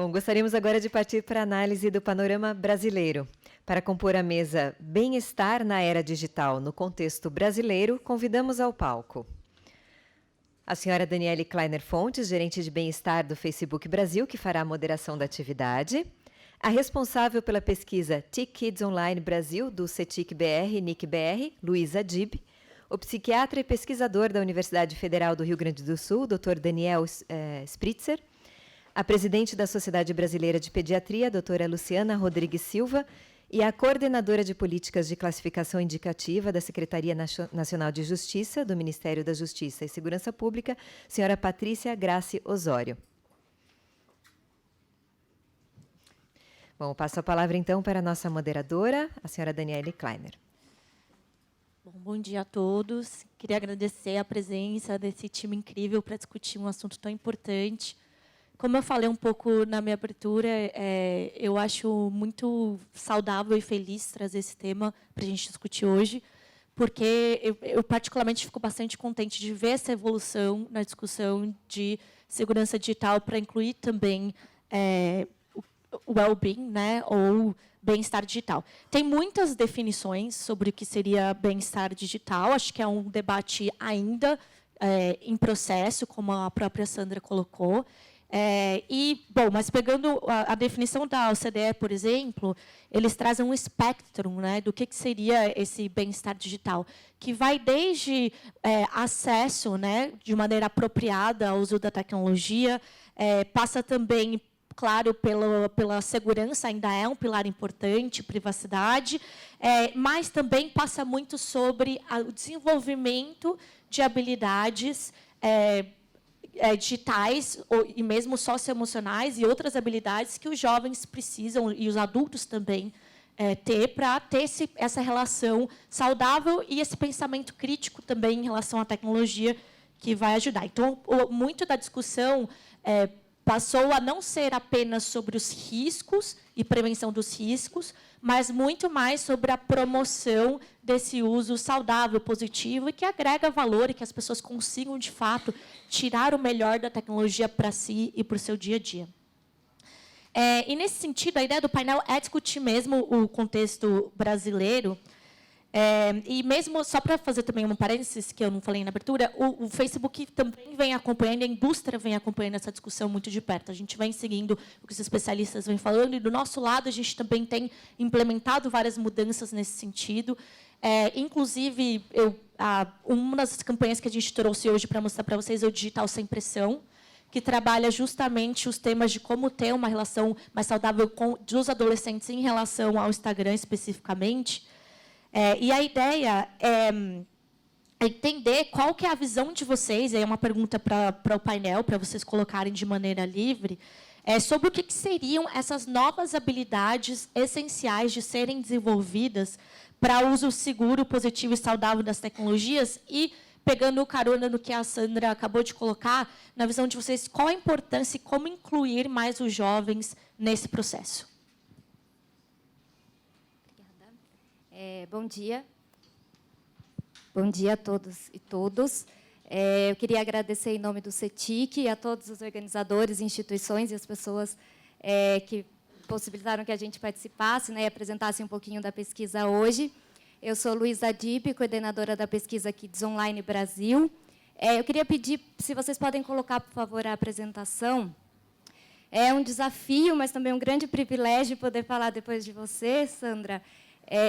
Bom, gostaríamos agora de partir para a análise do panorama brasileiro. Para compor a mesa Bem-Estar na Era Digital no Contexto Brasileiro, convidamos ao palco a senhora Daniele Kleiner Fontes, gerente de bem-estar do Facebook Brasil, que fará a moderação da atividade. A responsável pela pesquisa TIC Kids Online Brasil, do CETIC-BR, NIC-BR, Luísa Dib. O psiquiatra e pesquisador da Universidade Federal do Rio Grande do Sul, Dr. Daniel Spritzer. A presidente da Sociedade Brasileira de Pediatria, doutora Luciana Rodrigues Silva, e a coordenadora de políticas de classificação indicativa da Secretaria Nacional de Justiça, do Ministério da Justiça e Segurança Pública, senhora Patrícia Grace Osório. Bom, passo a palavra, então, para a nossa moderadora, a senhora Daniele Kleiner. Bom dia a todos. Queria agradecer a presença desse time incrível para discutir um assunto tão importante. Como eu falei um pouco na minha abertura, eu acho muito saudável e feliz trazer esse tema para a gente discutir hoje, porque eu particularmente fico bastante contente de ver essa evolução na discussão de segurança digital para incluir também o well-being, né, ou bem-estar digital. Tem muitas definições sobre o que seria bem-estar digital, acho que é um debate ainda em processo, como a própria Sandra colocou. Bom, mas pegando a definição da OCDE, por exemplo, eles trazem um espectro, né, do que seria esse bem-estar digital, que vai desde acesso, né, de maneira apropriada ao uso da tecnologia, passa também, claro, pela segurança, ainda é um pilar importante, privacidade, mas também passa muito sobre o desenvolvimento de habilidades digitais e mesmo socioemocionais e outras habilidades que os jovens precisam, e os adultos também, ter para ter essa relação saudável e esse pensamento crítico também em relação à tecnologia que vai ajudar. Então, muito da discussão passou a não ser apenas sobre os riscos e prevenção dos riscos, mas muito mais sobre a promoção desse uso saudável, positivo, e que agrega valor e que as pessoas consigam, de fato, tirar o melhor da tecnologia para si e para o seu dia a dia. E, nesse sentido, a ideia do painel é discutir mesmo o contexto brasileiro. E mesmo, só para fazer também um parênteses, que eu não falei na abertura, o Facebook também vem acompanhando, a indústria vem acompanhando essa discussão muito de perto. A gente vem seguindo o que os especialistas vêm falando, e do nosso lado a gente também tem implementado várias mudanças nesse sentido. Inclusive, uma das campanhas que a gente trouxe hoje para mostrar para vocês é o Digital Sem Pressão, que trabalha justamente os temas de como ter uma relação mais saudável dos adolescentes em relação ao Instagram especificamente. E a ideia é entender qual que é a visão de vocês, aí é uma pergunta para o painel, para vocês colocarem de maneira livre, sobre o que seriam essas novas habilidades essenciais de serem desenvolvidas para uso seguro, positivo e saudável das tecnologias, e, pegando o carona no que a Sandra acabou de colocar, na visão de vocês, qual a importância e como incluir mais os jovens nesse processo. Bom dia. Bom dia a todos e todas. Eu queria agradecer em nome do CETIC a todos os organizadores, instituições e as pessoas que possibilitaram que a gente participasse, né, e apresentasse um pouquinho da pesquisa hoje. Eu sou Luísa Dib, coordenadora da pesquisa Kids Online Brasil. Eu queria pedir, se vocês podem colocar, por favor, a apresentação. É um desafio, mas também um grande privilégio poder falar depois de você, Sandra.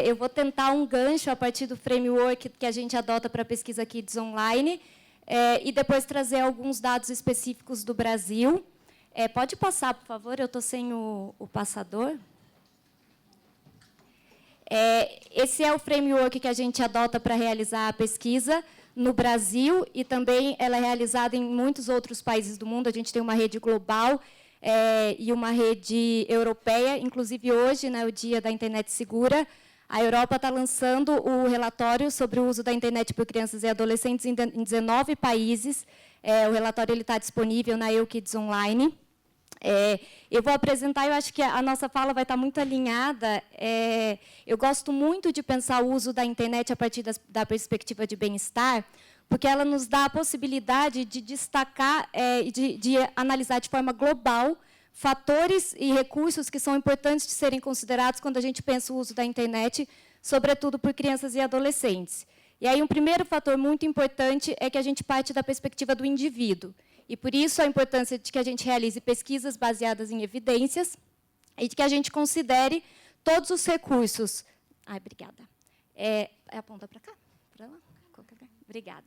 Eu vou tentar um gancho a partir do framework que a gente adota para a pesquisa Kids Online e depois trazer alguns dados específicos do Brasil. Pode passar, por favor? Eu estou sem o passador. Esse é o framework que a gente adota para realizar a pesquisa no Brasil, e também ela é realizada em muitos outros países do mundo. A gente tem uma rede global e uma rede europeia. Inclusive, hoje, né, o Dia da Internet Segura, a Europa está lançando o relatório sobre o uso da internet por crianças e adolescentes em 19 países. O relatório está disponível na EUKids Online. Eu vou apresentar, eu acho que a nossa fala vai estar muito alinhada. Eu gosto muito de pensar o uso da internet a partir da perspectiva de bem-estar, porque ela nos dá a possibilidade de destacar e de analisar de forma global fatores e recursos que são importantes de serem considerados quando a gente pensa o uso da internet, sobretudo por crianças e adolescentes. E aí, um primeiro fator muito importante é que a gente parte da perspectiva do indivíduo. E, por isso, a importância de que a gente realize pesquisas baseadas em evidências e de que a gente considere todos os recursos. Ai, obrigada. Aponta para cá? Para lá? Obrigada.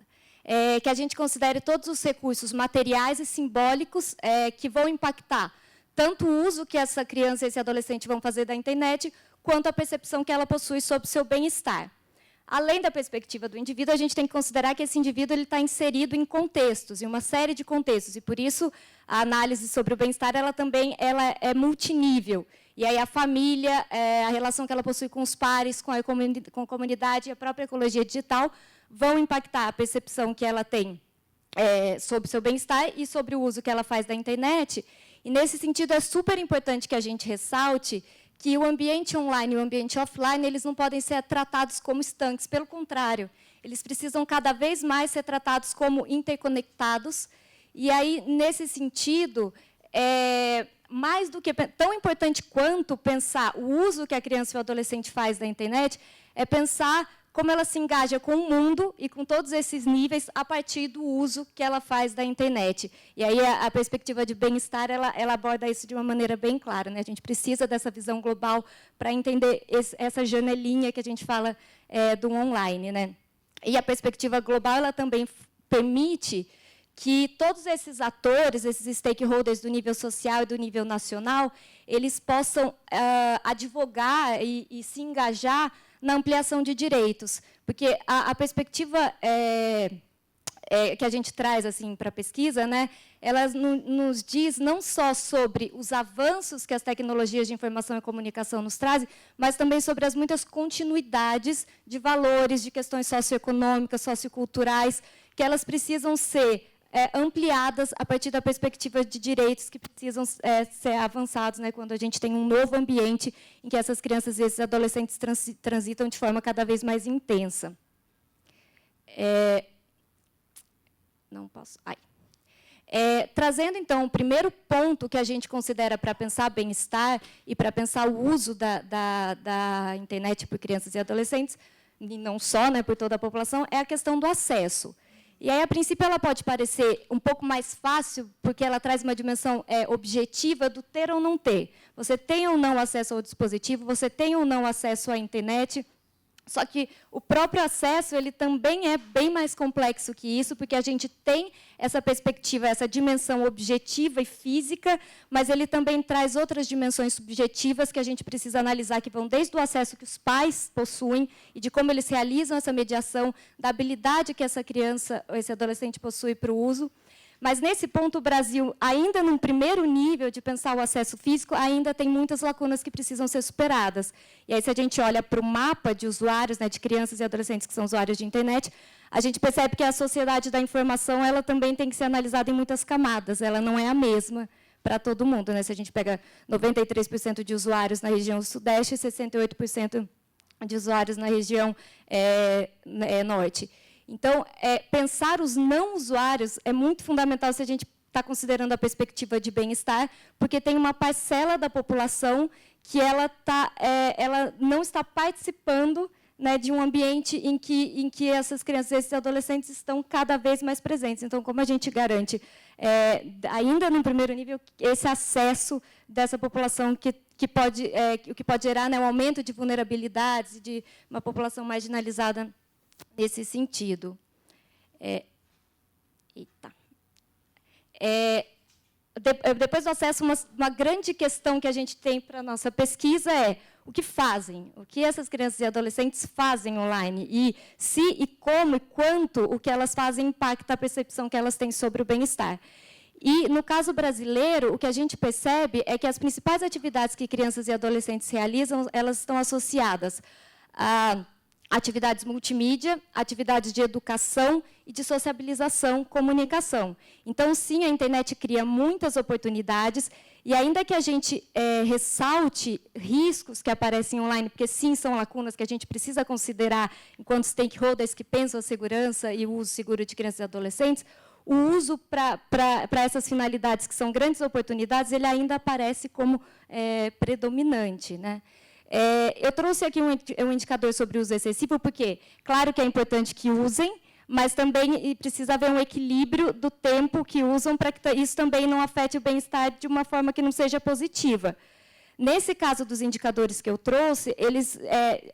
Que a gente considere todos os recursos materiais e simbólicos que vão impactar tanto o uso que essa criança e esse adolescente vão fazer da internet, quanto a percepção que ela possui sobre o seu bem-estar. Além da perspectiva do indivíduo, a gente tem que considerar que esse indivíduo está inserido em contextos, em uma série de contextos, e, por isso, a análise sobre o bem-estar ela é multinível. E aí a família, a relação que ela possui com os pares, com a comunidade e a própria ecologia digital vão impactar a percepção que ela tem sobre o seu bem-estar e sobre o uso que ela faz da internet. E, nesse sentido, é super importante que a gente ressalte que o ambiente online e o ambiente offline eles não podem ser tratados como estanques. Pelo contrário, eles precisam cada vez mais ser tratados como interconectados. E, aí, nesse sentido, mais do que tão importante quanto pensar o uso que a criança e o adolescente faz da internet, é pensar como ela se engaja com o mundo e com todos esses níveis a partir do uso que ela faz da internet. E aí a perspectiva de bem-estar, ela aborda isso de uma maneira bem clara, né? A gente precisa dessa visão global para entender essa janelinha que a gente fala do online, né? E a perspectiva global, ela também permite que todos esses atores, esses stakeholders do nível social e do nível nacional, eles possam advogar e se engajar na ampliação de direitos, porque a perspectiva que a gente traz assim, para a pesquisa, né, ela nos diz não só sobre os avanços que as tecnologias de informação e comunicação nos trazem, mas também sobre as muitas continuidades de valores, de questões socioeconômicas, socioculturais, que elas precisam ser ampliadas a partir da perspectiva de direitos que precisam ser avançados, né, quando a gente tem um novo ambiente em que essas crianças e esses adolescentes transitam de forma cada vez mais intensa. Não posso. Trazendo, então, o primeiro ponto que a gente considera para pensar bem-estar e para pensar o uso da internet por crianças e adolescentes, e não só, né, por toda a população, é a questão do acesso. E aí, a princípio, ela pode parecer um pouco mais fácil, porque ela traz uma dimensão objetiva do ter ou não ter. Você tem ou não acesso ao dispositivo, você tem ou não acesso à internet. Só que o próprio acesso ele também é bem mais complexo que isso, porque a gente tem essa perspectiva, essa dimensão objetiva e física, mas ele também traz outras dimensões subjetivas que a gente precisa analisar, que vão desde o acesso que os pais possuem e de como eles realizam essa mediação, da habilidade que essa criança ou esse adolescente possui para o uso. Mas, nesse ponto, o Brasil, ainda num primeiro nível de pensar o acesso físico, ainda tem muitas lacunas que precisam ser superadas. E aí, se a gente olha para o mapa de usuários, né, de crianças e adolescentes que são usuários de internet, a gente percebe que a sociedade da informação ela também tem que ser analisada em muitas camadas, ela não é a mesma para todo mundo, né? Se a gente pega 93% de usuários na região sudeste e 68% de usuários na região norte. Então, pensar os não usuários é muito fundamental se a gente está considerando a perspectiva de bem-estar, porque tem uma parcela da população que ela não está participando, né, de um ambiente em que essas crianças e esses adolescentes estão cada vez mais presentes. Então, como a gente garante, ainda no primeiro nível, esse acesso dessa população que pode gerar, né, um aumento de vulnerabilidades, de uma população marginalizada nesse sentido. Depois do acesso, uma grande questão que a gente tem para a nossa pesquisa é o que essas crianças e adolescentes fazem online, e se, e como, e quanto o que elas fazem impacta a percepção que elas têm sobre o bem-estar. E, no caso brasileiro, o que a gente percebe é que as principais atividades que crianças e adolescentes realizam, elas estão associadas a atividades multimídia, atividades de educação e de sociabilização, comunicação. Então, sim, a internet cria muitas oportunidades, e ainda que a gente ressalte riscos que aparecem online, porque, sim, são lacunas que a gente precisa considerar enquanto stakeholders que pensam a segurança e o uso seguro de crianças e adolescentes, o uso para essas finalidades, que são grandes oportunidades, ele ainda aparece como predominante, né? Eu trouxe aqui um indicador sobre o uso excessivo, porque, claro que é importante que usem, mas também precisa haver um equilíbrio do tempo que usam para que isso também não afete o bem-estar de uma forma que não seja positiva. Nesse caso dos indicadores que eu trouxe, eles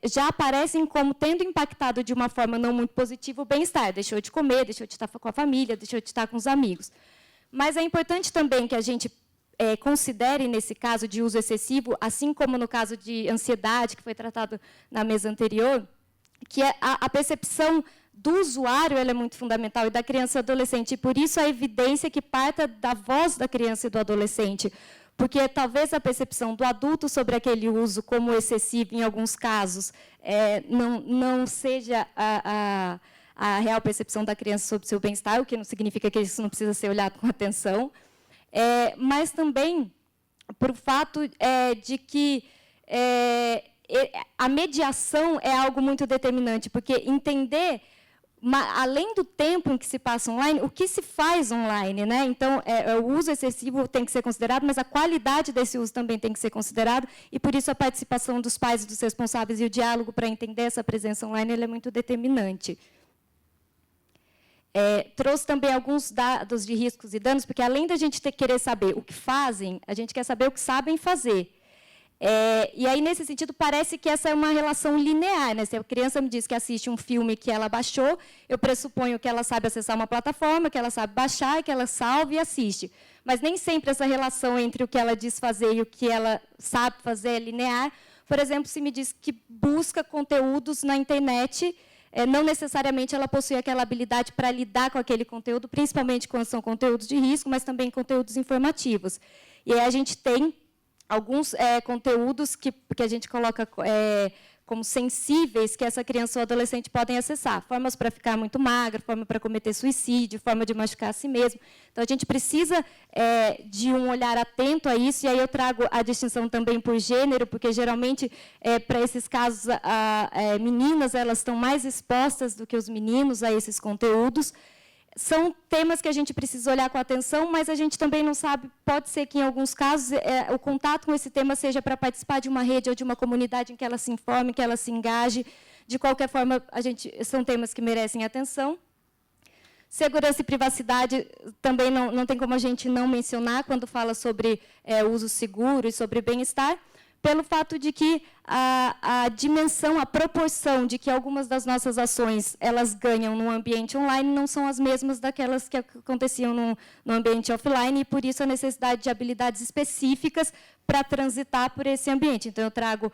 já aparecem como tendo impactado de uma forma não muito positiva o bem-estar. Deixou de comer, deixou de estar com a família, deixou de estar com os amigos. Mas é importante também que a gente considere, nesse caso de uso excessivo, assim como no caso de ansiedade, que foi tratado na mesa anterior, que a percepção do usuário ela é muito fundamental, e da criança e do adolescente. E, por isso, a evidência que parta da voz da criança e do adolescente. Porque, talvez, a percepção do adulto sobre aquele uso como excessivo, em alguns casos, não seja a real percepção da criança sobre o seu bem-estar, o que não significa que isso não precisa ser olhado com atenção. Mas também por fato de que a mediação é algo muito determinante, porque entender, além do tempo em que se passa online, o que se faz online, né? Então, o uso excessivo tem que ser considerado, mas a qualidade desse uso também tem que ser considerado, e, por isso, a participação dos pais e dos responsáveis e o diálogo para entender essa presença online ele é muito determinante. Trouxe também alguns dados de riscos e danos, porque, além da gente querer saber o que fazem, a gente quer saber o que sabem fazer. E aí, nesse sentido, parece que essa é uma relação linear, né? Se a criança me diz que assiste um filme que ela baixou, eu pressuponho que ela sabe acessar uma plataforma, que ela sabe baixar, que ela salva e assiste. Mas nem sempre essa relação entre o que ela diz fazer e o que ela sabe fazer é linear. Por exemplo, se me diz que busca conteúdos na internet, não necessariamente ela possui aquela habilidade para lidar com aquele conteúdo, principalmente quando são conteúdos de risco, mas também conteúdos informativos. E aí a gente tem alguns conteúdos que a gente coloca como sensíveis, que essa criança ou adolescente podem acessar. Formas para ficar muito magra, forma para cometer suicídio, forma de machucar a si mesmo. Então, a gente precisa de um olhar atento a isso, e aí eu trago a distinção também por gênero, porque, geralmente, para esses casos, meninas elas estão mais expostas do que os meninos a esses conteúdos. São temas que a gente precisa olhar com atenção, mas a gente também não sabe, pode ser que, em alguns casos, o contato com esse tema seja para participar de uma rede ou de uma comunidade em que ela se informe, que ela se engaje. De qualquer forma, são temas que merecem atenção. Segurança e privacidade também não tem como a gente não mencionar quando fala sobre uso seguro e sobre bem-estar, pelo fato de que a dimensão, a proporção de que algumas das nossas ações elas ganham no ambiente online não são as mesmas daquelas que aconteciam no ambiente offline, e, por isso, a necessidade de habilidades específicas para transitar por esse ambiente. Então, eu trago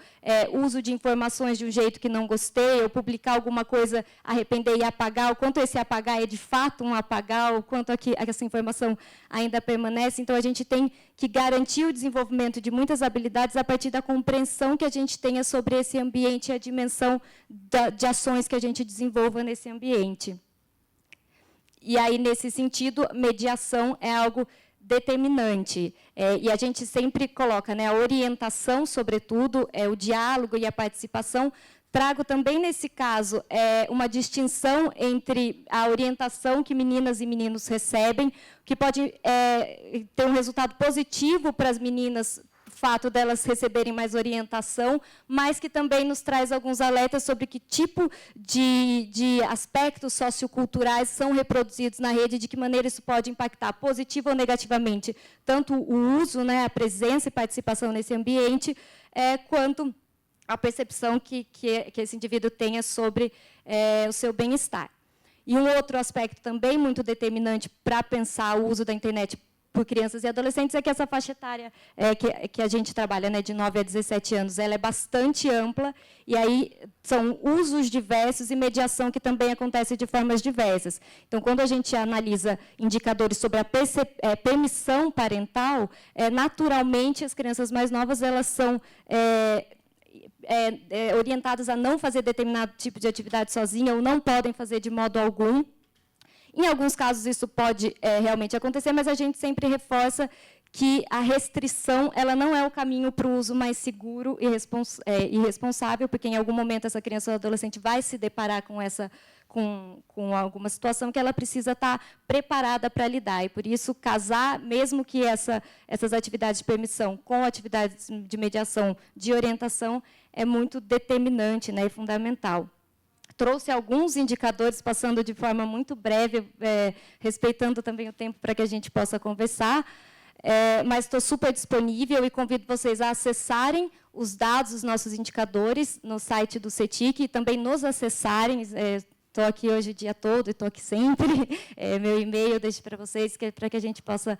uso de informações de um jeito que não gostei, ou publicar alguma coisa, arrepender e apagar, o quanto esse apagar é, de fato, um apagar, o quanto essa informação ainda permanece. Então, a gente tem que garantir o desenvolvimento de muitas habilidades a partir da compreensão que a gente tenha sobre esse ambiente e a dimensão de ações que a gente desenvolva nesse ambiente. E aí, nesse sentido, mediação é algo determinante. E a gente sempre coloca, né, a orientação, sobretudo, o diálogo e a participação. Trago também, nesse caso, uma distinção entre a orientação que meninas e meninos recebem, que pode ter um resultado positivo para as meninas, o fato delas receberem mais orientação, mas que também nos traz alguns alertas sobre que tipo de aspectos socioculturais são reproduzidos na rede, de que maneira isso pode impactar positiva ou negativamente, tanto o uso, né, a presença e participação nesse ambiente, quanto a percepção que esse indivíduo tenha sobre o seu bem-estar. E um outro aspecto também muito determinante para pensar o uso da internet por crianças e adolescentes é que essa faixa etária que a gente trabalha, né, de 9 a 17 anos, ela é bastante ampla, e aí são usos diversos e mediação que também acontece de formas diversas. Então, quando a gente analisa indicadores sobre a permissão parental, naturalmente, as crianças mais novas elas são orientadas a não fazer determinado tipo de atividade sozinha, ou não podem fazer de modo algum. Em alguns casos, isso pode realmente acontecer, mas a gente sempre reforça que a restrição ela não é o caminho para o uso mais seguro e responsável, porque, em algum momento, essa criança ou adolescente vai se deparar com com alguma situação que ela precisa estar preparada para lidar. E, por isso, casar, mesmo que essas atividades de permissão com atividades de mediação, de orientação, é muito determinante, né, e fundamental. Trouxe alguns indicadores, passando de forma muito breve, respeitando também o tempo para que a gente possa conversar, mas estou super disponível e convido vocês a acessarem os dados, os nossos indicadores, no site do CETIC, e também nos acessarem. Estou aqui hoje o dia todo e estou aqui sempre. Meu e-mail eu deixo para vocês, para que a gente possa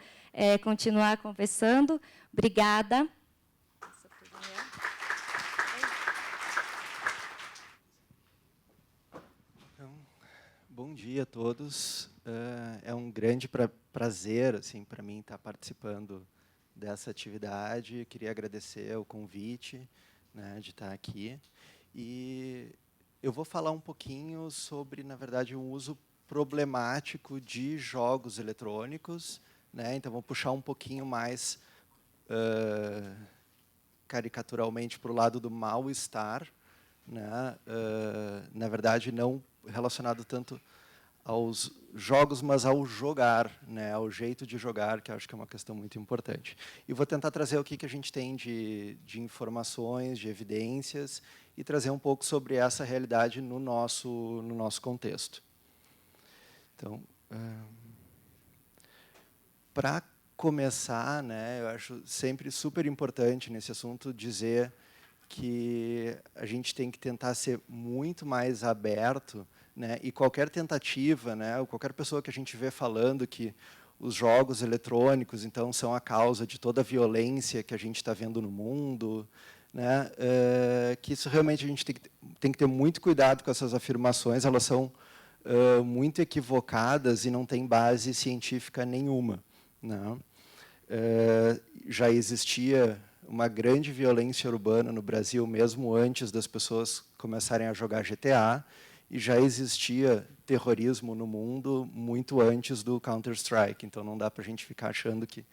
continuar conversando. Obrigada. Bom dia a todos. É um grande prazer, assim, para mim estar participando dessa atividade. Eu queria agradecer o convite, né, de estar aqui. E eu vou falar um pouquinho sobre, na verdade, um uso problemático de jogos eletrônicos, né? Então, vou puxar um pouquinho mais caricaturalmente para o lado do mal-estar, né? Na verdade, não relacionado tanto aos jogos, mas ao jogar, né, ao jeito de jogar, que acho que é uma questão muito importante. E vou tentar trazer o que a gente tem de informações, de evidências, e trazer um pouco sobre essa realidade no nosso contexto. Então, para começar, né, eu acho sempre super importante nesse assunto dizer que a gente tem que tentar ser muito mais aberto, né, e qualquer tentativa, né, ou qualquer pessoa que a gente vê falando que os jogos eletrônicos então são a causa de toda a violência que a gente está vendo no mundo, né, que isso realmente a gente tem que ter muito cuidado com essas afirmações, elas são muito equivocadas e não têm base científica nenhuma, né. Já existia uma grande violência urbana no Brasil, mesmo antes das pessoas começarem a jogar GTA, e já existia terrorismo no mundo muito antes do Counter-Strike. Então, não dá para a gente ficar achando que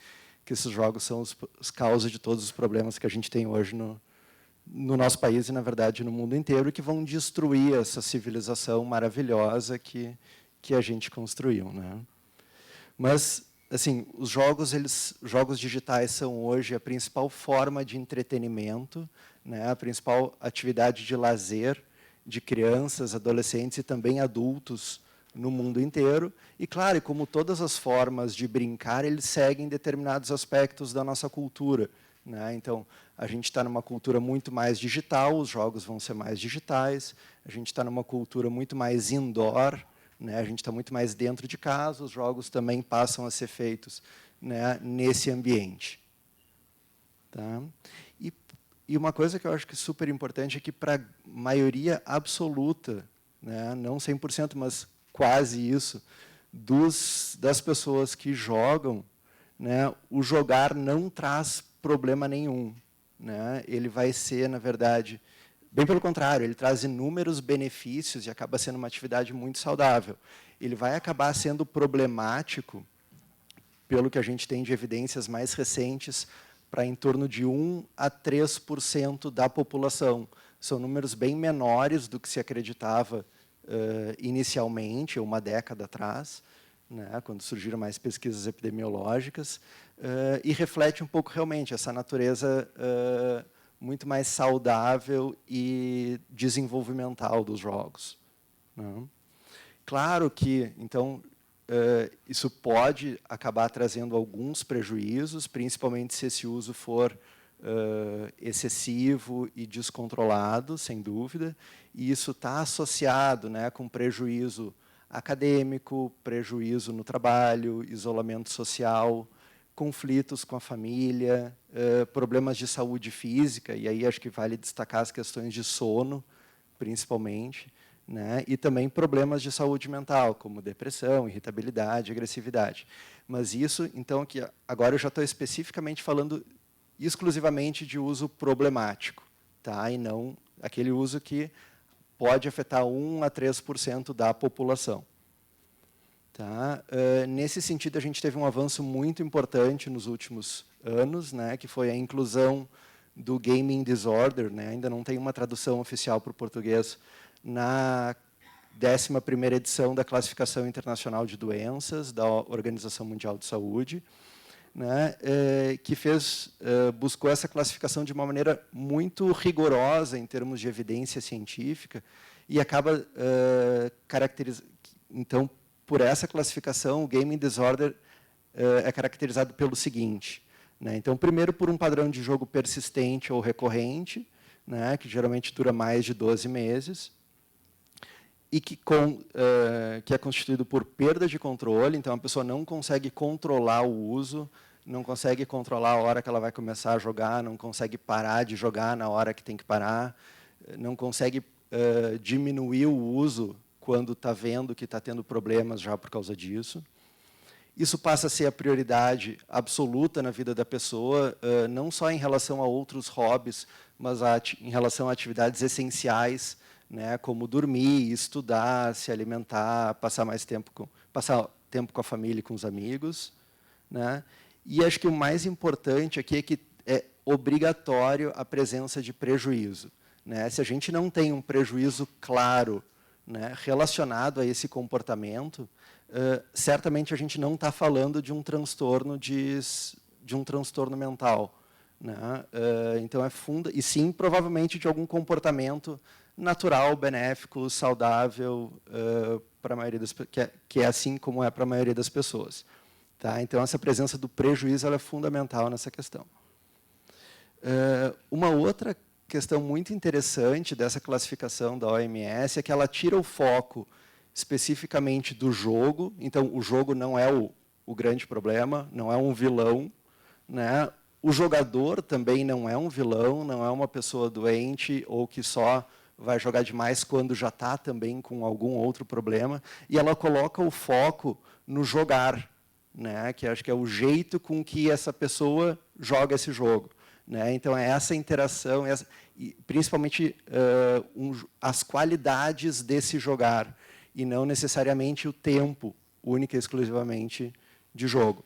esses jogos são as causas de todos os problemas que a gente tem hoje no nosso país e, na verdade, no mundo inteiro, e que vão destruir essa civilização maravilhosa que a gente construiu, né? Mas, assim, os jogos digitais são hoje a principal forma de entretenimento, né, a principal atividade de lazer de crianças, adolescentes e também adultos no mundo inteiro. E, claro, como todas as formas de brincar, eles seguem determinados aspectos da nossa cultura, né? Então, a gente está numa cultura muito mais digital, os jogos vão ser mais digitais, a gente está numa cultura muito mais indoor, né? A gente está muito mais dentro de casa, os jogos também passam a ser feitos, né, nesse ambiente. Tá? E uma coisa que eu acho que é super importante é que, para a maioria absoluta, né, não 100%, mas quase isso, das pessoas que jogam, né, o jogar não traz problema nenhum, né? Ele vai ser, na verdade, bem pelo contrário, ele traz inúmeros benefícios e acaba sendo uma atividade muito saudável. Ele vai acabar sendo problemático, pelo que a gente tem de evidências mais recentes, para em torno de 1 a 3% da população. São números bem menores do que se acreditava inicialmente, uma década atrás, né, quando surgiram mais pesquisas epidemiológicas, e reflete um pouco realmente essa natureza muito mais saudável e desenvolvimental dos jogos, né? Claro que, então, isso pode acabar trazendo alguns prejuízos, principalmente se esse uso for excessivo e descontrolado, sem dúvida, e isso está associado, né, com prejuízo acadêmico, prejuízo no trabalho, isolamento social, conflitos com a família, problemas de saúde física, e aí acho que vale destacar as questões de sono, principalmente, né? E também problemas de saúde mental, como depressão, irritabilidade, agressividade. Mas isso, então, que agora eu já estou especificamente falando exclusivamente de uso problemático, tá? E não aquele uso que pode afetar 1 a 3% da população. Tá? Nesse sentido, a gente teve um avanço muito importante nos últimos anos, né, que foi a inclusão do gaming disorder, né, ainda não tem uma tradução oficial para o português, na 11ª edição da Classificação Internacional de Doenças, da Organização Mundial de Saúde, né, que buscou essa classificação de uma maneira muito rigorosa em termos de evidência científica e acaba caracterizando. Então, por essa classificação, o gaming disorder é caracterizado pelo seguinte, né? Então, primeiro, por um padrão de jogo persistente ou recorrente, né, que geralmente dura mais de 12 meses, e que é constituído por perda de controle, então a pessoa não consegue controlar o uso, não consegue controlar a hora que ela vai começar a jogar, não consegue parar de jogar na hora que tem que parar, não consegue diminuir o uso quando está vendo que está tendo problemas já por causa disso. Isso passa a ser a prioridade absoluta na vida da pessoa, não só em relação a outros hobbies, mas em relação a atividades essenciais, né, como dormir, estudar, se alimentar, passar tempo com a família e com os amigos, né? E acho que o mais importante aqui é que é obrigatório a presença de prejuízo, né? Se a gente não tem um prejuízo claro, né, relacionado a esse comportamento, certamente a gente não está falando de um transtorno mental, né? Então e sim provavelmente de algum comportamento natural, benéfico, saudável para a maioria que é assim como é para a maioria das pessoas, tá? Então essa presença do prejuízo ela é fundamental nessa questão. Uma outra questão muito interessante dessa classificação da OMS é que ela tira o foco especificamente do jogo. Então o jogo não é o grande problema, não é um vilão, né? O jogador também não é um vilão, não é uma pessoa doente ou que só vai jogar demais quando já está também com algum outro problema, e ela coloca o foco no jogar, né, que acho que é o jeito com que essa pessoa joga esse jogo, né? Então, é essa interação, e principalmente as qualidades desse jogar, e não necessariamente o tempo, única e exclusivamente, de jogo.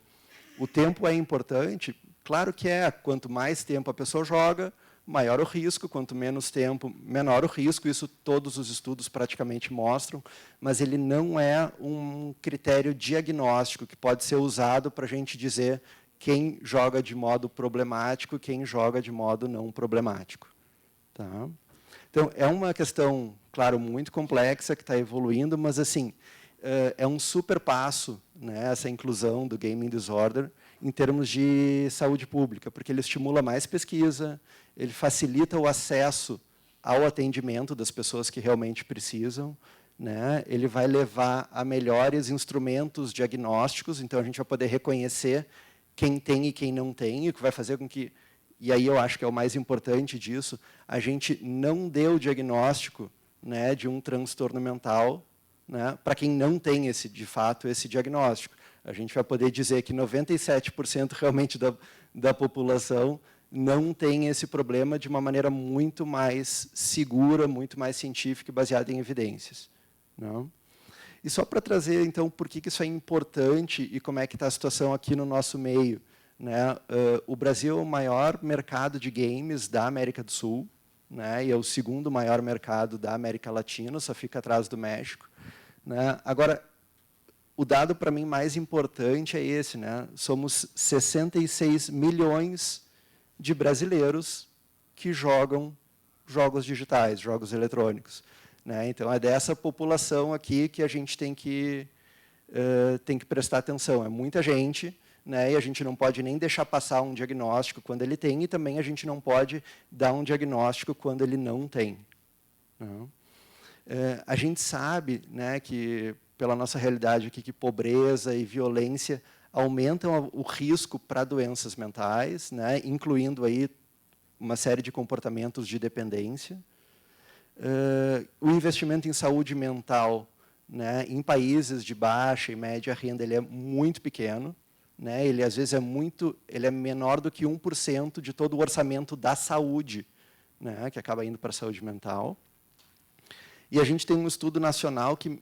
O tempo é importante, claro que é, quanto mais tempo a pessoa joga, maior o risco, quanto menos tempo, menor o risco, isso todos os estudos praticamente mostram, mas ele não é um critério diagnóstico que pode ser usado para a gente dizer quem joga de modo problemático e quem joga de modo não problemático. Tá? Então, é uma questão, claro, muito complexa, que está evoluindo, mas assim, é um super passo, né, essa inclusão do gaming disorder em termos de saúde pública, porque ele estimula mais pesquisa, ele facilita o acesso ao atendimento das pessoas que realmente precisam, né? Ele vai levar a melhores instrumentos diagnósticos, então a gente vai poder reconhecer quem tem e quem não tem, o que vai fazer com que, e aí eu acho que é o mais importante disso, a gente não dê o diagnóstico, né, de um transtorno mental, né, para quem não tem de fato esse diagnóstico. A gente vai poder dizer que 97% realmente da população não tem esse problema de uma maneira muito mais segura, muito mais científica e baseada em evidências. Não? E só para trazer, então, por que isso é importante e como é que está a situação aqui no nosso meio, né? O Brasil é o maior mercado de games da América do Sul, né? E é o segundo maior mercado da América Latina, só fica atrás do México, né? Agora, o dado para mim mais importante é esse, né? Somos 66 milhões de brasileiros que jogam jogos digitais, jogos eletrônicos, né? Então é dessa população aqui que a gente tem que prestar atenção. É muita gente, né? E a gente não pode nem deixar passar um diagnóstico quando ele tem, e também a gente não pode dar um diagnóstico quando ele não tem. Não? A gente sabe, né, que pela nossa realidade aqui, que pobreza e violência aumentam o risco para doenças mentais, né, incluindo aí uma série de comportamentos de dependência. O investimento em saúde mental, né, em países de baixa e média renda, ele é muito pequeno, né, ele às vezes ele é menor do que 1% de todo o orçamento da saúde, né, que acaba indo para a saúde mental. E a gente tem um estudo nacional que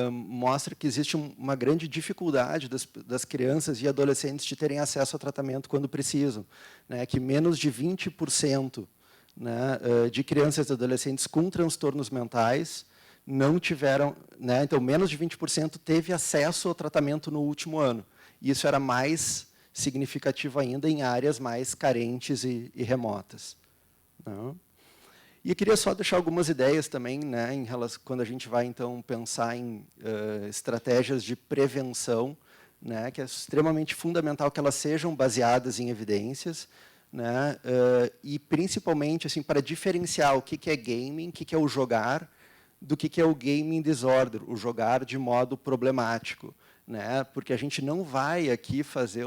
mostra que existe uma grande dificuldade das crianças e adolescentes de terem acesso ao tratamento quando precisam, né? Que menos de 20%, né, de crianças e adolescentes com transtornos mentais não tiveram, né, então menos de 20% teve acesso ao tratamento no último ano. E isso era mais significativo ainda em áreas mais carentes e remotas. Não? E eu queria só deixar algumas ideias também, né, em relação, quando a gente vai então pensar em estratégias de prevenção, né, que é extremamente fundamental que elas sejam baseadas em evidências, né, e principalmente assim para diferenciar o que é gaming, o que é o jogar, do que é o gaming disorder, o jogar de modo problemático, né, porque a gente não vai aqui fazer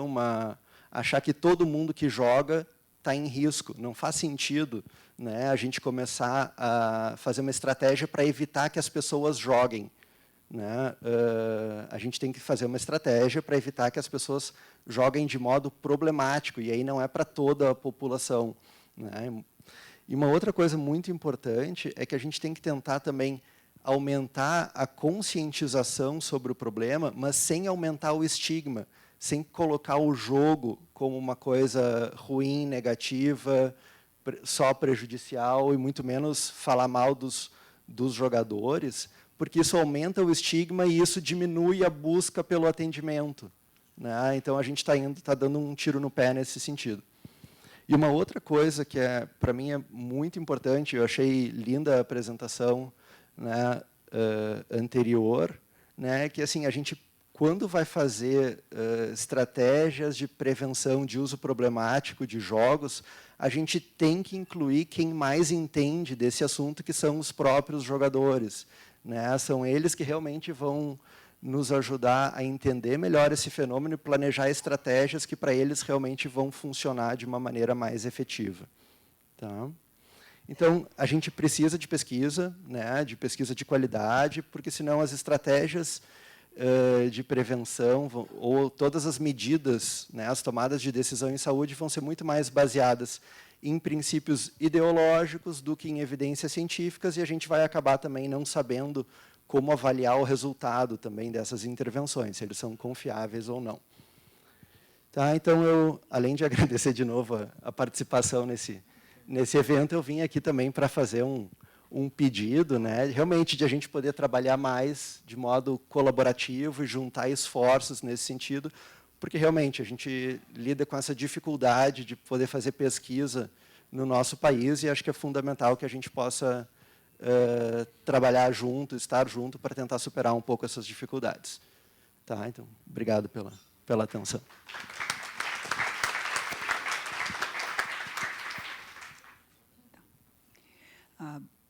achar que todo mundo que joga está em risco, não faz sentido, né, a gente começar a fazer uma estratégia para evitar que as pessoas joguem. Né? A gente tem que fazer uma estratégia para evitar que as pessoas joguem de modo problemático, e aí não é para toda a população. Né? E uma outra coisa muito importante é que a gente tem que tentar também aumentar a conscientização sobre o problema, mas sem aumentar o estigma, sem colocar o jogo como uma coisa ruim, negativa, só prejudicial, e muito menos falar mal dos jogadores, porque isso aumenta o estigma e isso diminui a busca pelo atendimento. Né? Então, a gente está dando um tiro no pé nesse sentido. E uma outra coisa que, para mim, é muito importante, eu achei linda a apresentação, né, anterior, né, que assim, a gente, quando vai fazer estratégias de prevenção de uso problemático de jogos, a gente tem que incluir quem mais entende desse assunto, que são os próprios jogadores. Né? São eles que realmente vão nos ajudar a entender melhor esse fenômeno e planejar estratégias que, para eles, realmente vão funcionar de uma maneira mais efetiva. Tá? Então, a gente precisa de pesquisa, né, de pesquisa de qualidade, porque, senão, as estratégias de prevenção ou todas as medidas, né, as tomadas de decisão em saúde vão ser muito mais baseadas em princípios ideológicos do que em evidências científicas, e a gente vai acabar também não sabendo como avaliar o resultado também dessas intervenções, se eles são confiáveis ou não. Tá? Então, eu, além de agradecer de novo a participação nesse evento, eu vim aqui também para fazer um pedido, né, realmente de a gente poder trabalhar mais de modo colaborativo e juntar esforços nesse sentido, porque realmente a gente lida com essa dificuldade de poder fazer pesquisa no nosso país, e acho que é fundamental que a gente possa trabalhar junto, estar junto, para tentar superar um pouco essas dificuldades. Tá? Então, obrigado pela atenção.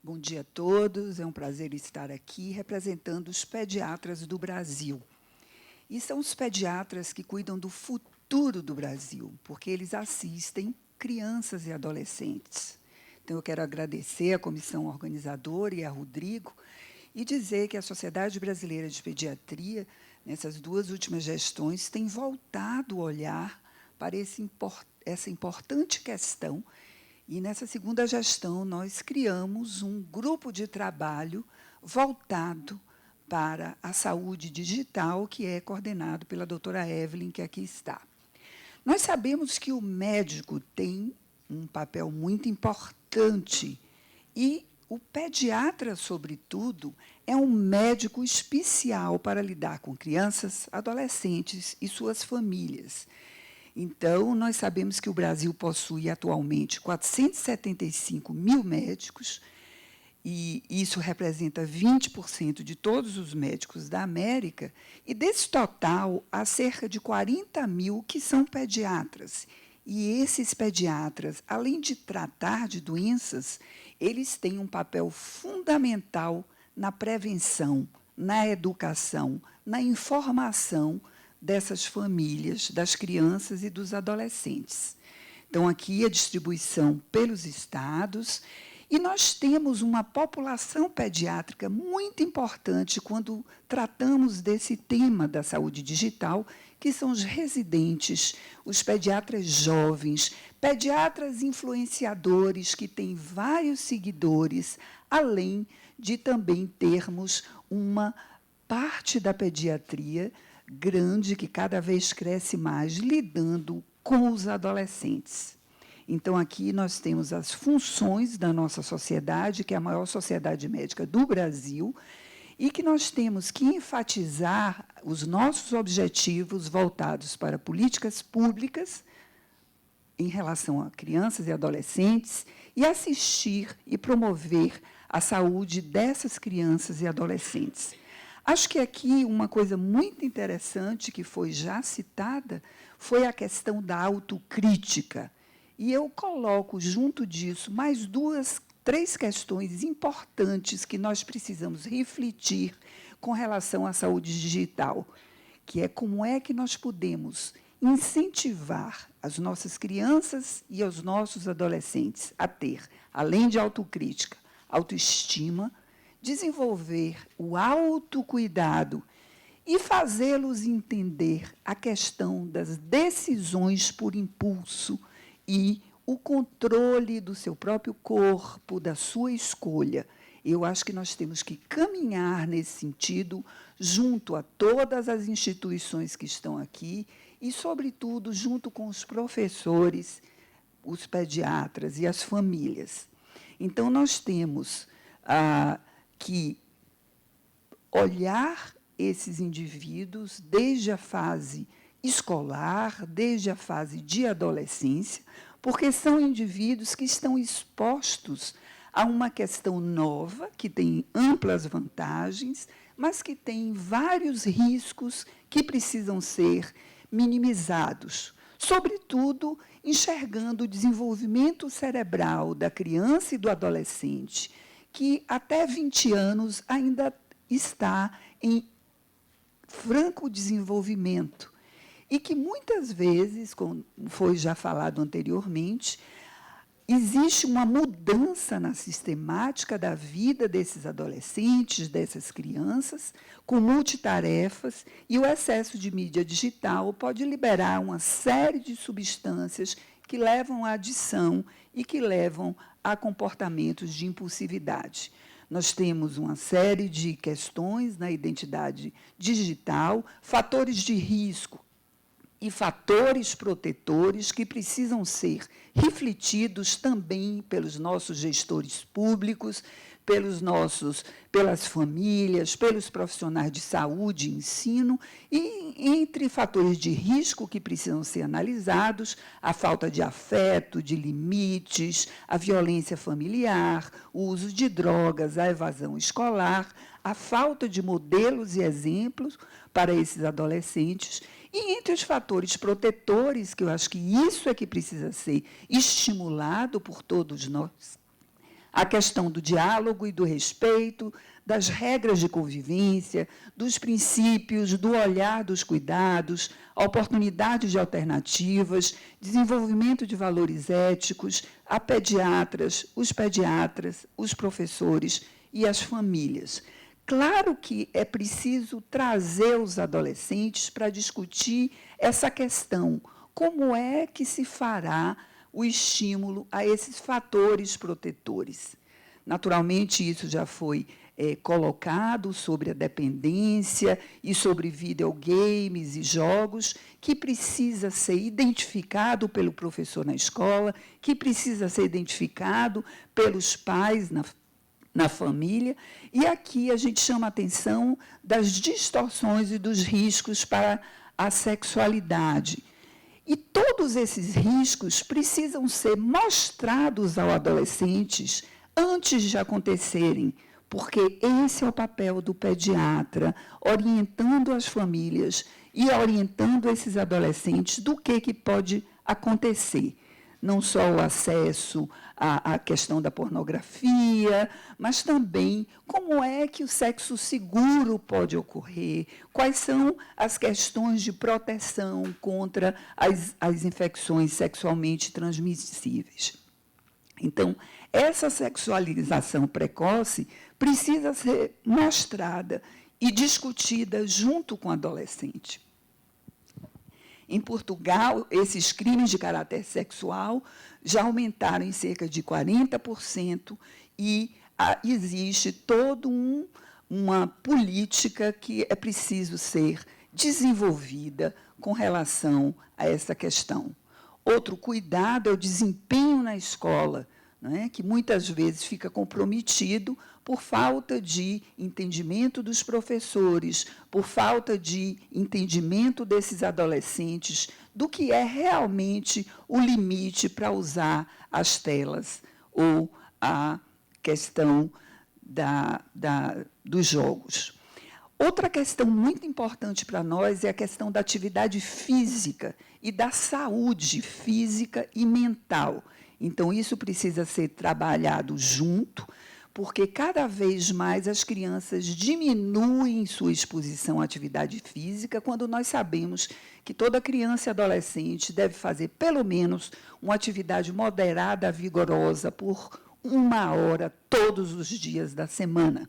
Bom dia a todos, é um prazer estar aqui representando os pediatras do Brasil. E são os pediatras que cuidam do futuro do Brasil, porque eles assistem crianças e adolescentes. Então, eu quero agradecer à comissão organizadora e a Rodrigo, e dizer que a Sociedade Brasileira de Pediatria, nessas duas últimas gestões, tem voltado o olhar para essa importante questão. E, nessa segunda gestão, nós criamos um grupo de trabalho voltado para a saúde digital, que é coordenado pela doutora Evelyn, que aqui está. Nós sabemos que o médico tem um papel muito importante, e o pediatra, sobretudo, é um médico especial para lidar com crianças, adolescentes e suas famílias. Então, nós sabemos que o Brasil possui atualmente 475 mil médicos, e isso representa 20% de todos os médicos da América, e desse total, há cerca de 40 mil que são pediatras. E esses pediatras, além de tratar de doenças, eles têm um papel fundamental na prevenção, na educação, na informação dessas famílias, das crianças e dos adolescentes. Então, aqui a distribuição pelos estados, e nós temos uma população pediátrica muito importante quando tratamos desse tema da saúde digital, que são os residentes, os pediatras jovens, pediatras influenciadores, que têm vários seguidores, além de também termos uma parte da pediatria grande, que cada vez cresce mais, lidando com os adolescentes. Então, aqui nós temos as funções da nossa sociedade, que é a maior sociedade médica do Brasil, e que nós temos que enfatizar os nossos objetivos voltados para políticas públicas em relação a crianças e adolescentes e assistir e promover a saúde dessas crianças e adolescentes. Acho que aqui uma coisa muito interessante que foi já citada foi a questão da autocrítica. E eu coloco junto disso mais três questões importantes que nós precisamos refletir com relação à saúde digital, que é como é que nós podemos incentivar as nossas crianças e os nossos adolescentes a ter, além de autocrítica, autoestima, desenvolver o autocuidado e fazê-los entender a questão das decisões por impulso e o controle do seu próprio corpo, da sua escolha. Eu acho que nós temos que caminhar nesse sentido junto a todas as instituições que estão aqui e, sobretudo, junto com os professores, os pediatras e as famílias. Então, nós temos que olhar esses indivíduos desde a fase escolar, desde a fase de adolescência, porque são indivíduos que estão expostos a uma questão nova, que tem amplas vantagens, mas que tem vários riscos que precisam ser minimizados, sobretudo enxergando o desenvolvimento cerebral da criança e do adolescente, que até 20 anos ainda está em franco desenvolvimento e que, muitas vezes, como foi já falado anteriormente, existe uma mudança na sistemática da vida desses adolescentes, dessas crianças, com multitarefas, e o excesso de mídia digital pode liberar uma série de substâncias que levam à adição e que levam a comportamentos de impulsividade. Nós temos uma série de questões na identidade digital, fatores de risco e fatores protetores que precisam ser refletidos também pelos nossos gestores públicos, pelas famílias, pelos profissionais de saúde e ensino, e entre fatores de risco que precisam ser analisados, a falta de afeto, de limites, a violência familiar, o uso de drogas, a evasão escolar, a falta de modelos e exemplos para esses adolescentes. E entre os fatores protetores, que eu acho que isso é que precisa ser estimulado por todos nós, a questão do diálogo e do respeito, das regras de convivência, dos princípios, do olhar dos cuidados, oportunidades de alternativas, desenvolvimento de valores éticos, a pediatras, os professores e as famílias. Claro que é preciso trazer os adolescentes para discutir essa questão. Como é que se fará o estímulo a esses fatores protetores? Naturalmente, isso já foi colocado sobre a dependência e sobre videogames e jogos, que precisa ser identificado pelo professor na escola, que precisa ser identificado pelos pais na família, e aqui a gente chama a atenção das distorções e dos riscos para a sexualidade. E todos esses riscos precisam ser mostrados aos adolescentes antes de acontecerem, porque esse é o papel do pediatra, orientando as famílias e orientando esses adolescentes do que pode acontecer. Não só o acesso à questão da pornografia, mas também como é que o sexo seguro pode ocorrer, quais são as questões de proteção contra as infecções sexualmente transmissíveis. Então, essa sexualização precoce precisa ser mostrada e discutida junto com o adolescente. Em Portugal, esses crimes de caráter sexual já aumentaram em cerca de 40% e existe toda uma política que é preciso ser desenvolvida com relação a essa questão. Outro cuidado é o desempenho na escola, né, que muitas vezes fica comprometido por falta de entendimento dos professores, por falta de entendimento desses adolescentes do que é realmente o limite para usar as telas ou a questão dos jogos. Outra questão muito importante para nós é a questão da atividade física e da saúde física e mental. Então, isso precisa ser trabalhado junto, porque cada vez mais as crianças diminuem sua exposição à atividade física, quando nós sabemos que toda criança e adolescente deve fazer, pelo menos, uma atividade moderada, vigorosa, por 1 hora todos os dias da semana.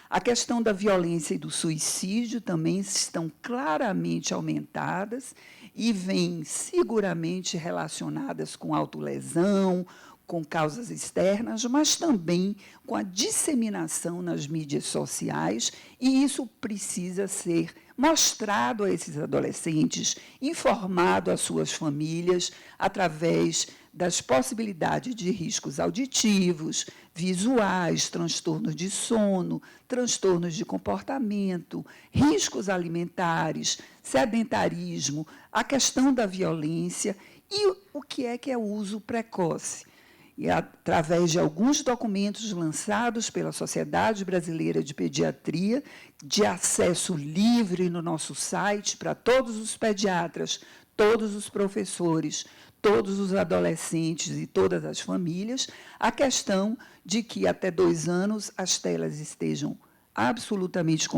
A questão da violência e do suicídio também estão claramente aumentadas e vêm seguramente relacionadas com autolesão, com causas externas, mas também com a disseminação nas mídias sociais, e isso precisa ser mostrado a esses adolescentes, informado às suas famílias, através das possibilidades de riscos auditivos, visuais, transtornos de sono, transtornos de comportamento, riscos alimentares, sedentarismo, a questão da violência e o que é o uso precoce. E, através de alguns documentos lançados pela Sociedade Brasileira de Pediatria, de acesso livre no nosso site para todos os pediatras, todos os professores, todos os adolescentes e todas as famílias, a questão de que, até 2 anos, as telas estejam absolutamente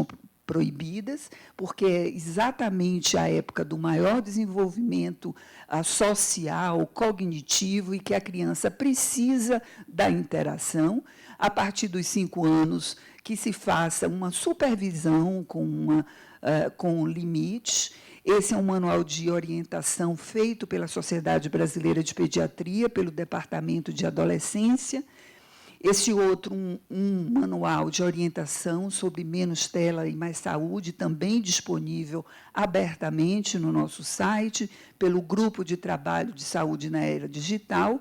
proibidas, porque é exatamente a época do maior desenvolvimento social, cognitivo, e que a criança precisa da interação. A partir dos 5 anos, que se faça uma supervisão com limites. Esse é um manual de orientação feito pela Sociedade Brasileira de Pediatria, pelo Departamento de Adolescência. Esse outro, um manual de orientação sobre menos tela e mais saúde, também disponível abertamente no nosso site, pelo Grupo de Trabalho de Saúde na Era Digital.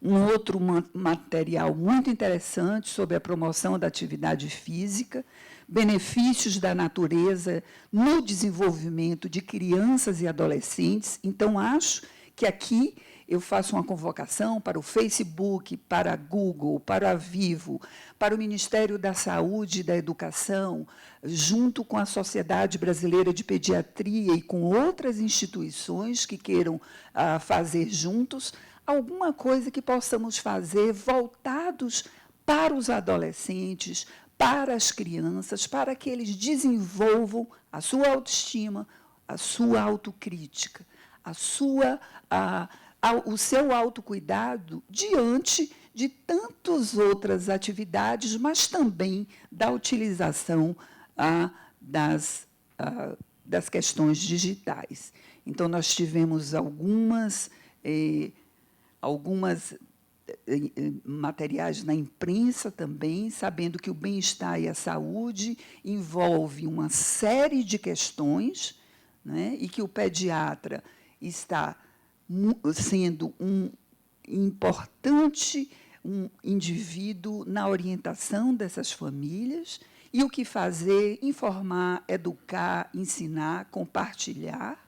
Um outro material muito interessante sobre a promoção da atividade física, benefícios da natureza no desenvolvimento de crianças e adolescentes. Então, acho que aqui eu faço uma convocação para o Facebook, para a Google, para a Vivo, para o Ministério da Saúde e da Educação, junto com a Sociedade Brasileira de Pediatria e com outras instituições que queiram fazer juntos, alguma coisa que possamos fazer voltados para os adolescentes, para as crianças, para que eles desenvolvam a sua autoestima, a sua autocrítica, o seu autocuidado diante de tantas outras atividades, mas também da utilização das questões digitais. Então, nós tivemos algumas materiais na imprensa também, sabendo que o bem-estar e a saúde envolve uma série de questões, né, e que o pediatra está sendo um importante indivíduo na orientação dessas famílias, e o que fazer, informar, educar, ensinar, compartilhar.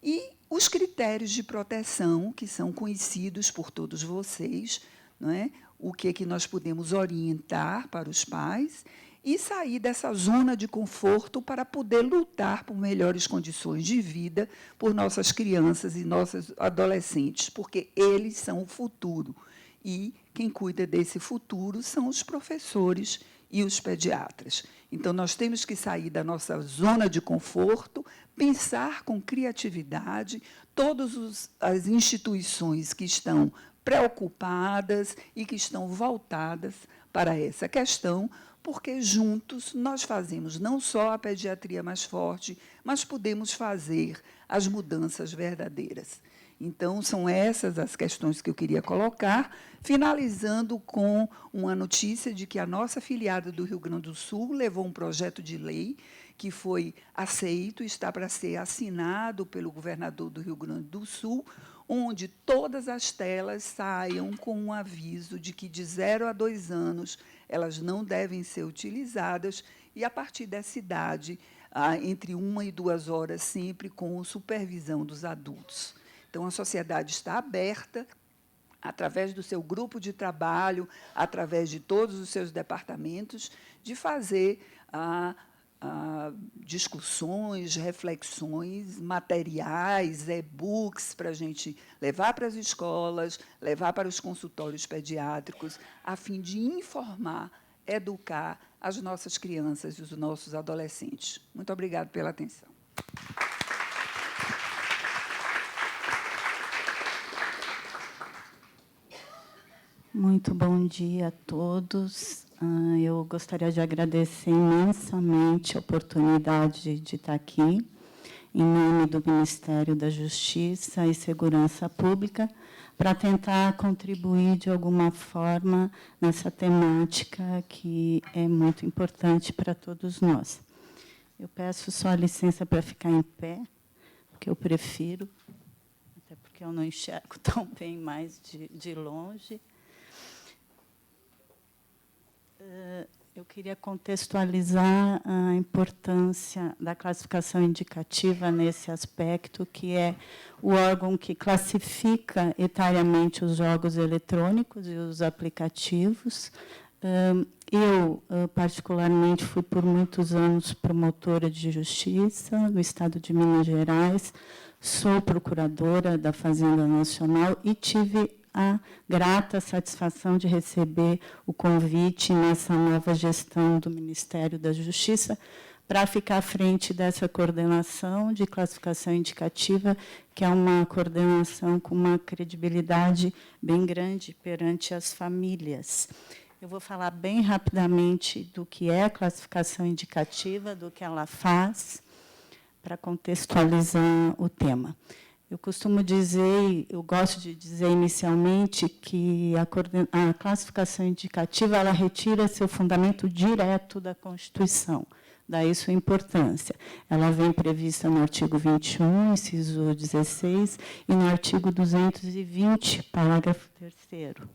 E os critérios de proteção, que são conhecidos por todos vocês, não é? O que nós podemos orientar para os pais e sair dessa zona de conforto para poder lutar por melhores condições de vida por nossas crianças e nossos adolescentes, porque eles são o futuro. E quem cuida desse futuro são os professores e os pediatras. Então, nós temos que sair da nossa zona de conforto, pensar com criatividade, todas as instituições que estão preocupadas e que estão voltadas para essa questão, porque juntos nós fazemos não só a pediatria mais forte, mas podemos fazer as mudanças verdadeiras. Então, são essas as questões que eu queria colocar, finalizando com uma notícia de que a nossa afiliada do Rio Grande do Sul levou um projeto de lei que foi aceito, está para ser assinado pelo governador do Rio Grande do Sul, onde todas as telas saiam com um aviso de que de 0 a 2 anos elas não devem ser utilizadas e, a partir dessa idade, entre 1 e 2 horas, sempre com supervisão dos adultos. Então, a sociedade está aberta, através do seu grupo de trabalho, através de todos os seus departamentos, de fazer discussões, reflexões, materiais, e-books para a gente levar para as escolas, levar para os consultórios pediátricos, a fim de informar, educar as nossas crianças e os nossos adolescentes. Muito obrigada pela atenção. Muito bom dia a todos. Eu gostaria de agradecer imensamente a oportunidade de estar aqui, em nome do Ministério da Justiça e Segurança Pública, para tentar contribuir de alguma forma nessa temática que é muito importante para todos nós. Eu peço só licença para ficar em pé, porque eu prefiro, até porque eu não enxergo tão bem mais de longe. Eu queria contextualizar a importância da classificação indicativa nesse aspecto, que é o órgão que classifica etariamente os jogos eletrônicos e os aplicativos. Eu, particularmente, fui por muitos anos promotora de justiça no Estado de Minas Gerais, sou procuradora da Fazenda Nacional e tive a grata satisfação de receber o convite nessa nova gestão do Ministério da Justiça para ficar à frente dessa coordenação de classificação indicativa, que é uma coordenação com uma credibilidade bem grande perante as famílias. Eu vou falar bem rapidamente do que é a classificação indicativa, do que ela faz, para contextualizar o tema. Eu costumo dizer, eu gosto de dizer inicialmente, que a classificação indicativa ela retira seu fundamento direto da Constituição, daí sua importância. Ela vem prevista no artigo 21, inciso 16, e no artigo 220, parágrafo 3º.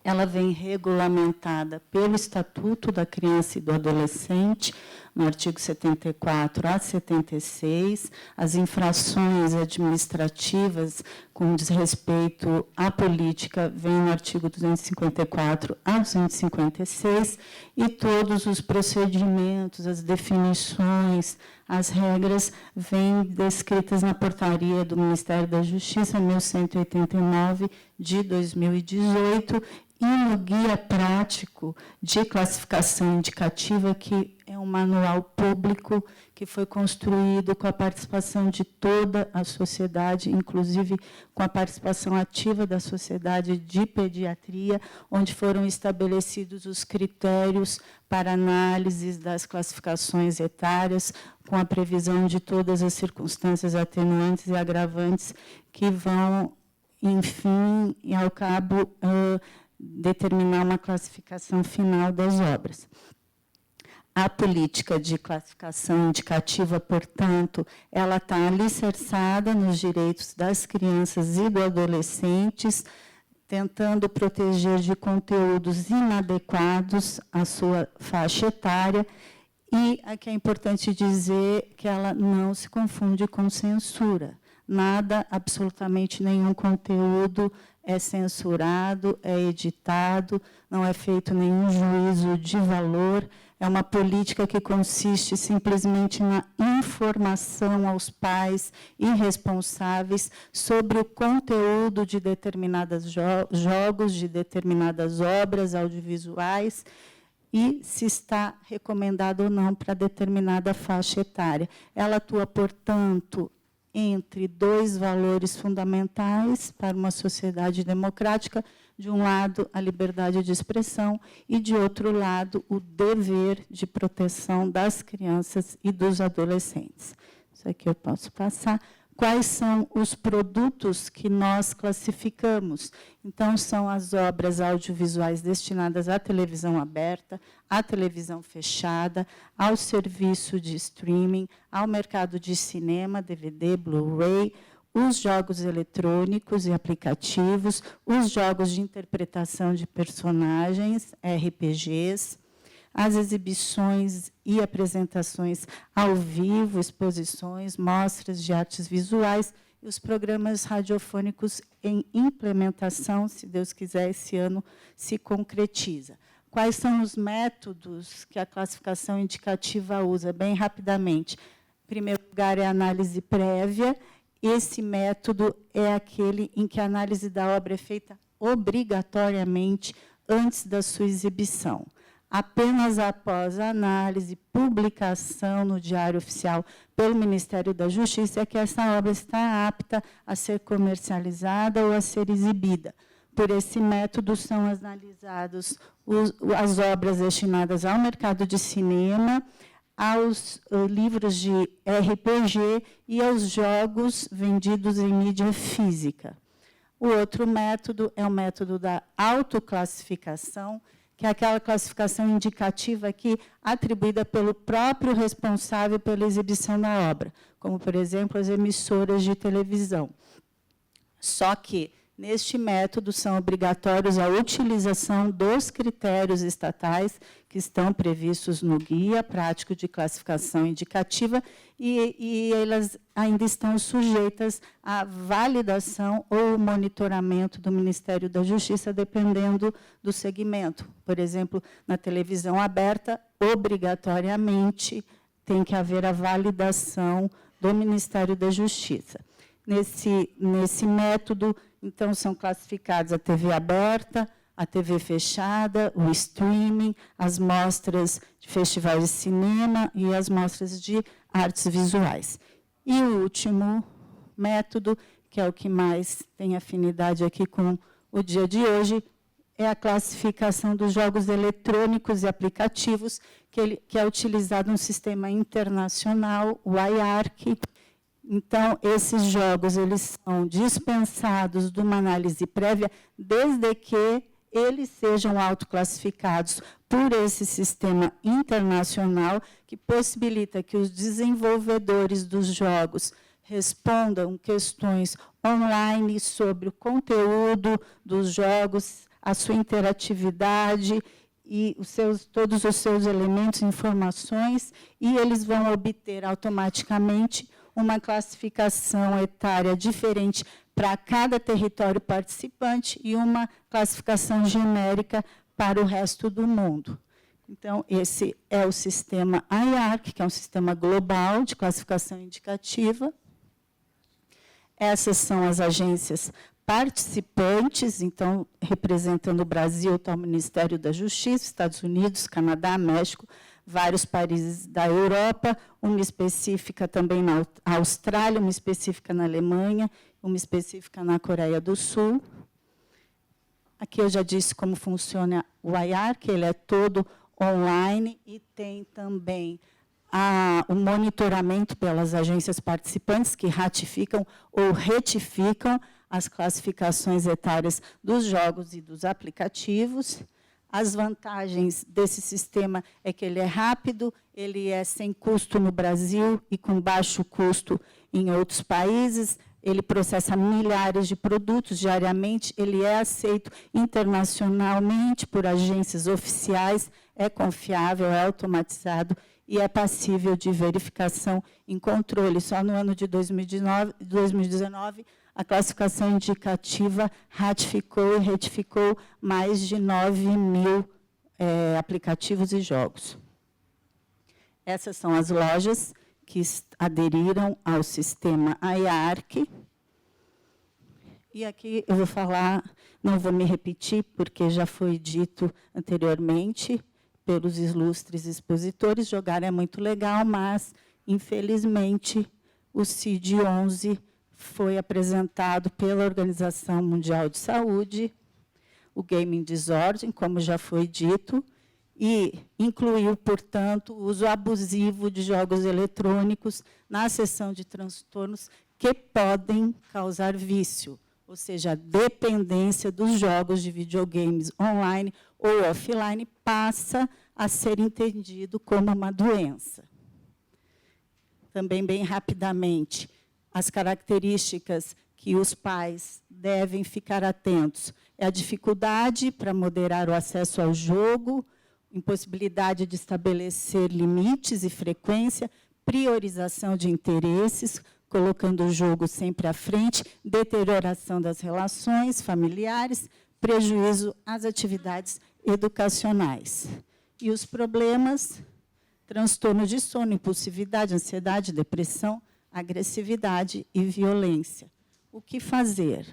Ela vem regulamentada pelo Estatuto da Criança e do Adolescente, no artigo 74 a 76, as infrações administrativas com desrespeito à política vêm no artigo 254 a 256, e todos os procedimentos, as definições, as regras vêm descritas na portaria do Ministério da Justiça, 1189, de 2018, e no Guia Prático de Classificação Indicativa, que é um manual público que foi construído com a participação de toda a sociedade, inclusive com a participação ativa da Sociedade de Pediatria, onde foram estabelecidos os critérios para análises das classificações etárias, com a previsão de todas as circunstâncias atenuantes e agravantes que vão, enfim, e ao cabo, determinar uma classificação final das obras. A política de classificação indicativa, portanto, ela está alicerçada nos direitos das crianças e dos adolescentes, tentando proteger de conteúdos inadequados a sua faixa etária, e aqui é importante dizer que ela não se confunde com censura. Nada, absolutamente nenhum conteúdo é censurado, é editado, não é feito nenhum juízo de valor. É uma política que consiste simplesmente na informação aos pais e responsáveis sobre o conteúdo de determinados jogos, de determinadas obras audiovisuais, e se está recomendado ou não para determinada faixa etária. Ela atua, portanto, entre dois valores fundamentais para uma sociedade democrática: de um lado, a liberdade de expressão, e, de outro lado, o dever de proteção das crianças e dos adolescentes. Isso aqui eu posso passar. quais são os produtos que nós classificamos. Então, são as obras audiovisuais destinadas à televisão aberta, à televisão fechada, ao serviço de streaming, ao mercado de cinema, DVD, Blu-ray, os jogos eletrônicos e aplicativos, os jogos de interpretação de personagens, RPGs, as exibições e apresentações ao vivo, exposições, mostras de artes visuais e os programas radiofônicos em implementação, se Deus quiser, esse ano se concretiza. Quais são os métodos que a classificação indicativa usa? Bem rapidamente. Em primeiro lugar, é a análise prévia. Esse método é aquele em que a análise da obra é feita obrigatoriamente antes da sua exibição. Apenas após a análise, publicação no Diário Oficial pelo Ministério da Justiça é que essa obra está apta a ser comercializada ou a ser exibida. Por esse método, são analisadas as obras destinadas ao mercado de cinema, aos livros de RPG e aos jogos vendidos em mídia física. O outro método é o método da autoclassificação, que é aquela classificação indicativa aqui atribuída pelo próprio responsável pela exibição da obra, como, por exemplo, as emissoras de televisão. Só que, neste método, são obrigatórios a utilização dos critérios estatais que estão previstos no Guia Prático de Classificação Indicativa e elas ainda estão sujeitas à validação ou monitoramento do Ministério da Justiça, dependendo do segmento. Por exemplo, na televisão aberta, obrigatoriamente tem que haver a validação do Ministério da Justiça. Nesse método, então, são classificados a TV aberta, a TV fechada, o streaming, as mostras de festivais de cinema e as mostras de artes visuais. E o último método, que é o que mais tem afinidade aqui com o dia de hoje, é a classificação dos jogos eletrônicos e aplicativos, que é utilizado no sistema internacional, o IARC. Então, esses jogos eles são dispensados de uma análise prévia, desde que eles sejam autoclassificados por esse sistema internacional, que possibilita que os desenvolvedores dos jogos respondam questões online sobre o conteúdo dos jogos, a sua interatividade e todos os seus elementos e informações, e eles vão obter automaticamente uma classificação etária diferente para cada território participante e uma classificação genérica para o resto do mundo. Então, esse é o sistema IARC, que é um sistema global de classificação indicativa. Essas são as agências participantes, então, representando o Brasil, está o Ministério da Justiça, Estados Unidos, Canadá, México, vários países da Europa, uma específica também na Austrália, uma específica na Alemanha, uma específica na Coreia do Sul. Aqui eu já disse como funciona o IARC, ele é todo online e tem também o monitoramento pelas agências participantes que ratificam ou retificam as classificações etárias dos jogos e dos aplicativos. As vantagens desse sistema é que ele é rápido, ele é sem custo no Brasil e com baixo custo em outros países, ele processa milhares de produtos diariamente, ele é aceito internacionalmente por agências oficiais, é confiável, é automatizado e é passível de verificação em controle. Só no ano de 2019, a classificação indicativa ratificou e retificou mais de 9.000 aplicativos e jogos. Essas são as lojas que aderiram ao sistema IARC. E aqui eu vou falar, não vou me repetir, porque já foi dito anteriormente pelos ilustres expositores, jogar é muito legal, mas, infelizmente, o CID-11 foi apresentado pela Organização Mundial de Saúde, o Gaming Desordem, como já foi dito, e incluiu, portanto, o uso abusivo de jogos eletrônicos na seção de transtornos que podem causar vício, ou seja, a dependência dos jogos de videogames online ou offline passa a ser entendido como uma doença. Também, bem rapidamente, as características que os pais devem ficar atentos é a dificuldade para moderar o acesso ao jogo, impossibilidade de estabelecer limites e frequência, priorização de interesses, colocando o jogo sempre à frente, deterioração das relações familiares, prejuízo às atividades educacionais. E os problemas, transtorno de sono, impulsividade, ansiedade, depressão, agressividade e violência. O que fazer?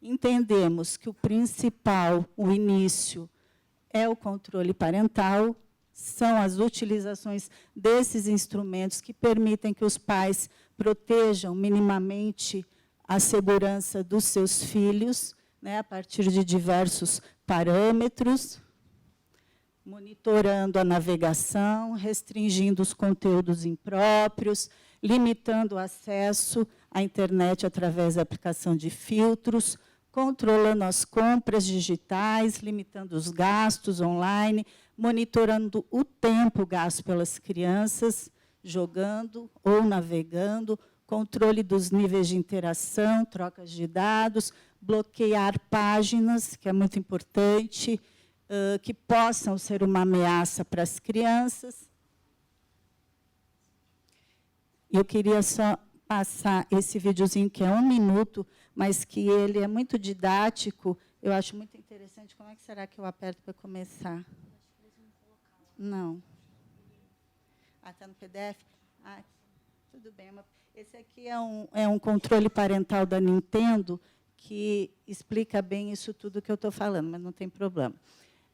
Entendemos que o principal, o início, é o controle parental, são as utilizações desses instrumentos que permitem que os pais protejam minimamente a segurança dos seus filhos, né, a partir de diversos parâmetros, monitorando a navegação, restringindo os conteúdos impróprios, limitando o acesso à internet através da aplicação de filtros, controlando as compras digitais, limitando os gastos online, monitorando o tempo gasto pelas crianças, jogando ou navegando, controle dos níveis de interação, trocas de dados, bloquear páginas, que é muito importante, que possam ser uma ameaça para as crianças. Eu queria só passar esse videozinho, que é 1 minuto, mas que ele é muito didático. Eu acho muito interessante. Como é que será que eu aperto para começar? Não. Ah, está no PDF? Ah, tudo bem. Esse aqui é um controle parental da Nintendo, que explica bem isso tudo que eu estou falando, mas não tem problema.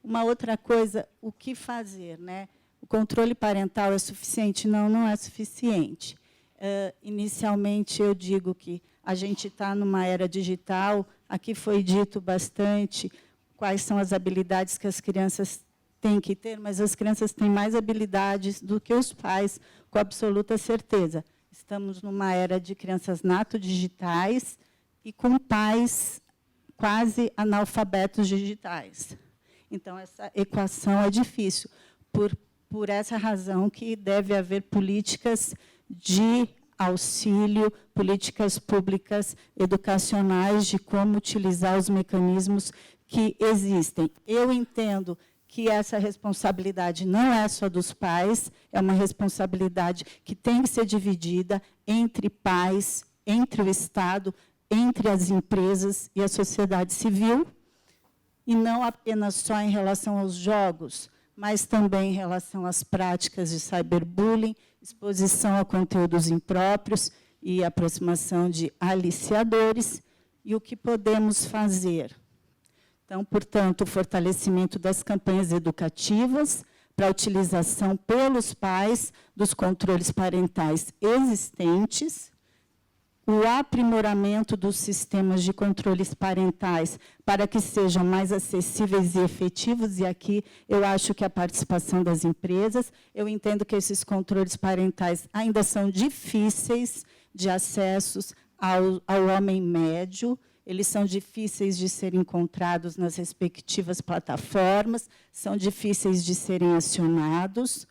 Uma outra coisa, o que fazer, né? O controle parental é suficiente? Não, não é suficiente. Inicialmente, eu digo que a gente está numa era digital. Aqui foi dito bastante quais são as habilidades que as crianças têm que ter, mas as crianças têm mais habilidades do que os pais, com absoluta certeza. Estamos numa era de crianças nato-digitais e com pais quase analfabetos digitais. Então, essa equação é difícil. Por essa razão que deve haver políticas de auxílio, políticas públicas educacionais de como utilizar os mecanismos que existem. Eu entendo que essa responsabilidade não é só dos pais, é uma responsabilidade que tem que ser dividida entre pais, entre o Estado, entre as empresas e a sociedade civil, e não apenas só em relação aos jogos, mas também em relação às práticas de cyberbullying, exposição a conteúdos impróprios e aproximação de aliciadores, e o que podemos fazer. Então, portanto, o fortalecimento das campanhas educativas para a utilização pelos pais dos controles parentais existentes, o aprimoramento dos sistemas de controles parentais para que sejam mais acessíveis e efetivos, e aqui eu acho que a participação das empresas, eu entendo que esses controles parentais ainda são difíceis de acessos ao homem médio, eles são difíceis de serem encontrados nas respectivas plataformas, são difíceis de serem acionados,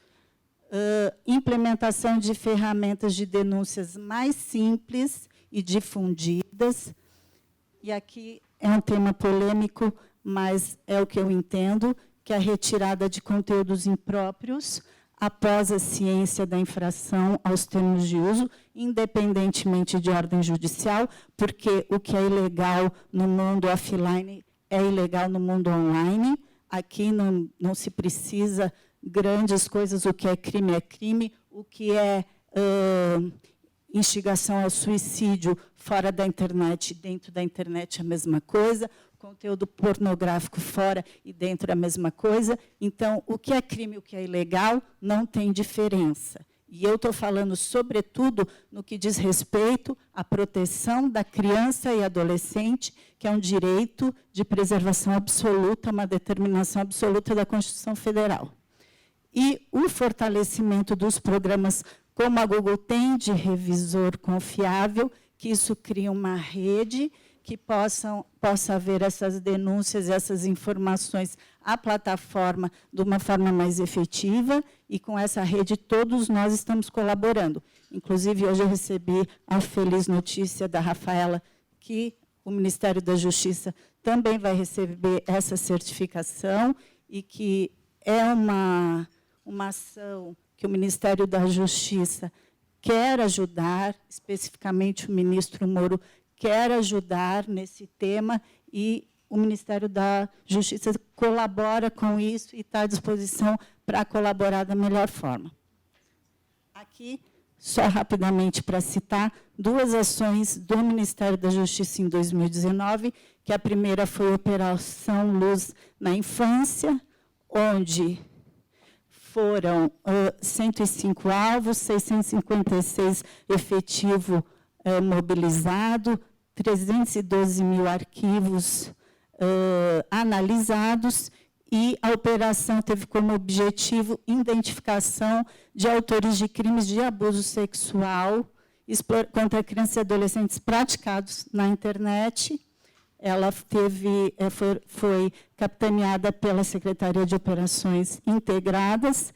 implementação de ferramentas de denúncias mais simples e difundidas. E aqui é um tema polêmico, mas é o que eu entendo, que é a retirada de conteúdos impróprios após a ciência da infração aos termos de uso, independentemente de ordem judicial, porque o que é ilegal no mundo offline é ilegal no mundo online. Aqui não se precisa grandes coisas, o que é crime, o que é instigação ao suicídio fora da internet, dentro da internet é a mesma coisa, conteúdo pornográfico fora e dentro é a mesma coisa. Então, o que é crime e o que é ilegal não tem diferença. E eu estou falando, sobretudo, no que diz respeito à proteção da criança e adolescente, que é um direito de preservação absoluta, uma determinação absoluta da Constituição Federal. E o fortalecimento dos programas como a Google tem de revisor confiável, que isso crie uma rede que possa haver essas denúncias, essas informações à plataforma de uma forma mais efetiva, e com essa rede todos nós estamos colaborando. Inclusive, hoje eu recebi a feliz notícia da Rafaela que o Ministério da Justiça também vai receber essa certificação, e que é uma ação que o Ministério da Justiça quer ajudar, especificamente o ministro Moro quer ajudar nesse tema, e o Ministério da Justiça colabora com isso e está à disposição para colaborar da melhor forma. Aqui, só rapidamente para citar, 2 ações do Ministério da Justiça em 2019, que a primeira foi a Operação Luz na Infância, onde foram 105 alvos, 656 efetivo mobilizado, 312 mil arquivos analisados, e a operação teve como objetivo identificação de autores de crimes de abuso sexual contra crianças e adolescentes praticados na internet. Ela foi capitaneada pela Secretaria de Operações Integradas,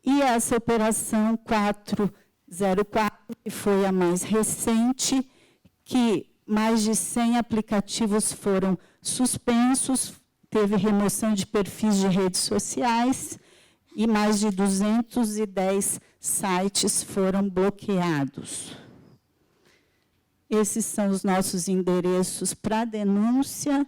e essa operação 404, que foi a mais recente, que mais de 100 aplicativos foram suspensos, teve remoção de perfis de redes sociais, e mais de 210 sites foram bloqueados. Esses são os nossos endereços para denúncia.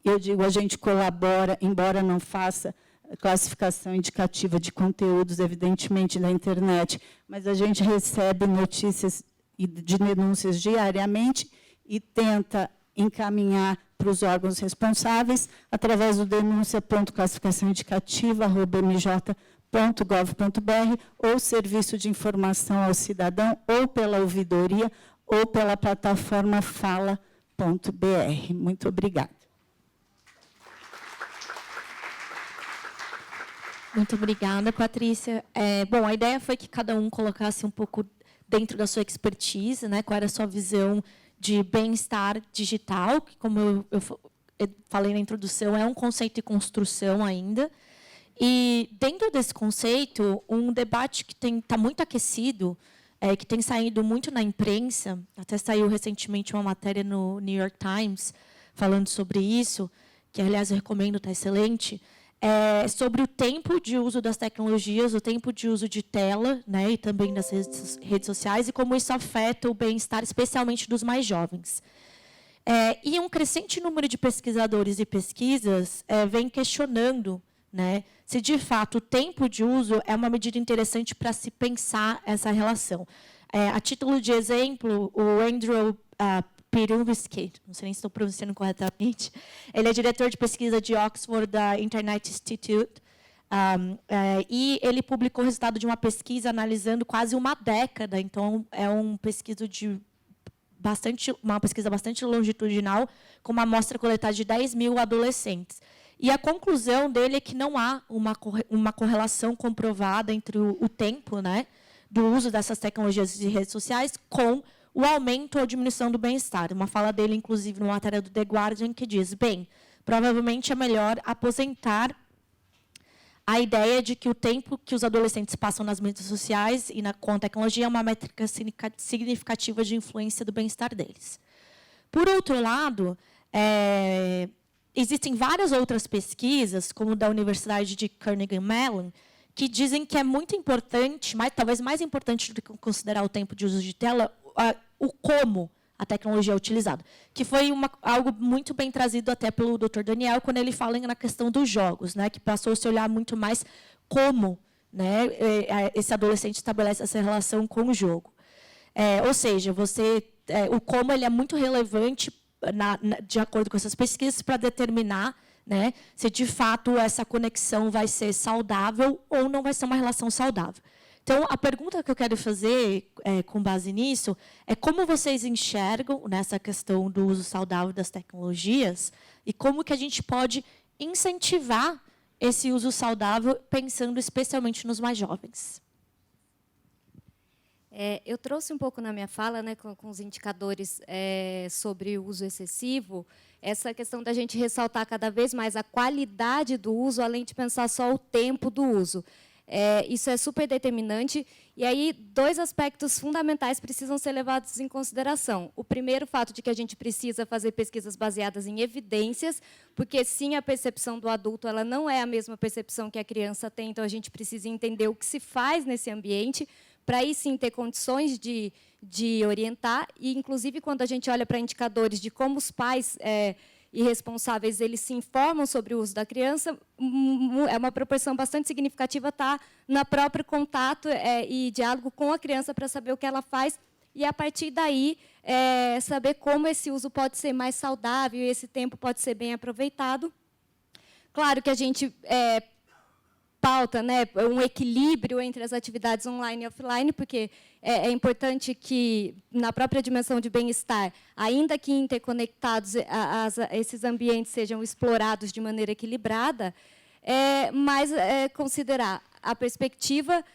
Eu digo, a gente colabora, embora não faça classificação indicativa de conteúdos, evidentemente, da internet, mas a gente recebe notícias de denúncias diariamente e tenta encaminhar para os órgãos responsáveis através do denúncia.classificaçãoindicativa@mj.gov.br, ou Serviço de Informação ao Cidadão, ou pela ouvidoria, ou pela plataforma fala.br. Muito obrigada. Muito obrigada, Patrícia. Bom, a ideia foi que cada um colocasse um pouco dentro da sua expertise, né, qual era a sua visão de bem-estar digital, que, como eu falei na introdução, é um conceito de construção ainda. E, dentro desse conceito, um debate que está muito aquecido, que tem saído muito na imprensa, até saiu recentemente uma matéria no New York Times falando sobre isso, que, aliás, eu recomendo, está excelente, sobre o tempo de uso das tecnologias, o tempo de uso de tela, né, e também das redes sociais, e como isso afeta o bem-estar, especialmente dos mais jovens. E um crescente número de pesquisadores e pesquisas vem questionando, né, se, de fato, o tempo de uso é uma medida interessante para se pensar essa relação. A título de exemplo, o Andrew Pirunsky, não sei nem se estou pronunciando corretamente, ele é diretor de pesquisa de Oxford, da Internet Institute, e ele publicou o resultado de uma pesquisa analisando quase uma década, então é uma pesquisa bastante longitudinal, com uma amostra coletada de 10 mil adolescentes. E a conclusão dele é que não há uma correlação comprovada entre o tempo, né, do uso dessas tecnologias de redes sociais com o aumento ou diminuição do bem-estar. Uma fala dele, inclusive, numa matéria do The Guardian, que diz, bem, provavelmente é melhor aposentar a ideia de que o tempo que os adolescentes passam nas mídias sociais e com a tecnologia é uma métrica significativa de influência do bem-estar deles. Por outro lado, existem várias outras pesquisas, como da Universidade de Carnegie Mellon, que dizem que é muito importante, talvez mais importante do que considerar o tempo de uso de tela, o como a tecnologia é utilizada, que foi algo muito bem trazido até pelo Dr. Daniel, quando ele fala na questão dos jogos, né, que passou a se olhar muito mais como, né, esse adolescente estabelece essa relação com o jogo. Ou seja, o como ele é muito relevante, de acordo com essas pesquisas, para determinar, né, se, de fato, essa conexão vai ser saudável ou não vai ser uma relação saudável. Então, a pergunta que eu quero fazer, com base nisso, é como vocês enxergam nessa questão do uso saudável das tecnologias e como que a gente pode incentivar esse uso saudável, pensando especialmente nos mais jovens. Eu trouxe um pouco na minha fala, né, com os indicadores sobre o uso excessivo, essa questão da gente ressaltar cada vez mais a qualidade do uso, além de pensar só o tempo do uso. Isso é super determinante. E aí, 2 aspectos fundamentais precisam ser levados em consideração. O primeiro, o fato de que a gente precisa fazer pesquisas baseadas em evidências, porque, sim, a percepção do adulto ela não é a mesma percepção que a criança tem, então a gente precisa entender o que se faz nesse ambiente, para aí, sim, ter condições de orientar. E, inclusive, quando a gente olha para indicadores de como os pais irresponsáveis eles se informam sobre o uso da criança, é uma proporção bastante significativa estar no próprio contato e diálogo com a criança para saber o que ela faz e, a partir daí, saber como esse uso pode ser mais saudável e esse tempo pode ser bem aproveitado. Claro que a gente pauta, né, um equilíbrio entre as atividades online e offline, porque é importante que, na própria dimensão de bem-estar, ainda que interconectados, esses ambientes sejam explorados de maneira equilibrada, mas considerar a perspectiva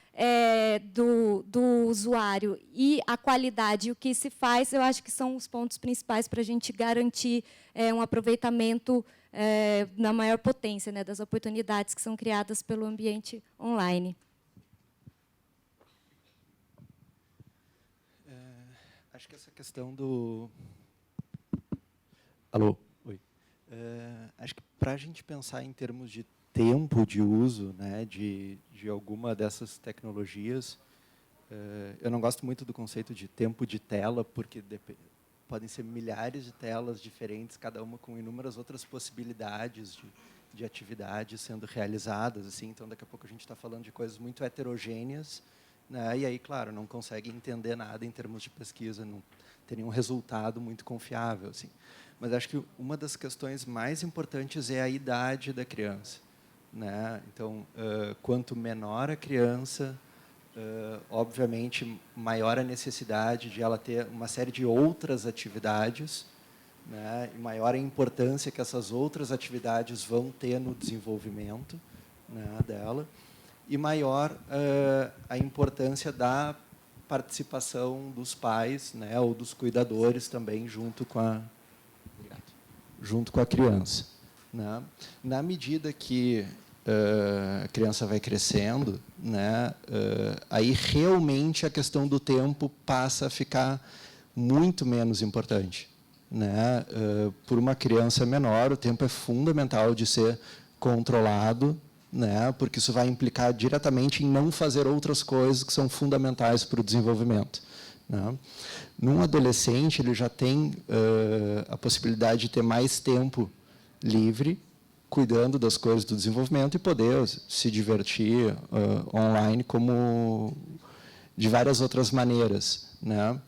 do usuário e a qualidade e o que se faz, eu acho que são os pontos principais para a gente garantir um aproveitamento na maior potência, né, das oportunidades que são criadas pelo ambiente online. Acho que essa questão do... Alô? Oi. Acho que para a gente pensar em termos de tempo de uso, né, de alguma dessas tecnologias, eu não gosto muito do conceito de tempo de tela, porque podem ser milhares de telas diferentes, cada uma com inúmeras outras possibilidades de atividades sendo realizadas. Assim, então, daqui a pouco a gente está falando de coisas muito heterogêneas, né, e aí, claro, não consegue entender nada em termos de pesquisa, não tem nenhum resultado muito confiável. Assim. Mas acho que uma das questões mais importantes é a idade da criança. Né? Então, quanto menor a criança, obviamente, maior a necessidade de ela ter uma série de outras atividades, né? E maior a importância que essas outras atividades vão ter no desenvolvimento, né, dela, e maior a importância da participação dos pais, né, ou dos cuidadores também junto com a criança. Né? Na medida que a criança vai crescendo, né, aí realmente a questão do tempo passa a ficar muito menos importante. Né? Por uma criança menor, o tempo é fundamental de ser controlado, né, porque isso vai implicar diretamente em não fazer outras coisas que são fundamentais para o desenvolvimento. Né? Num adolescente, ele já tem a possibilidade de ter mais tempo livre, cuidando das coisas do desenvolvimento e poder se divertir online como de várias outras maneiras. Né?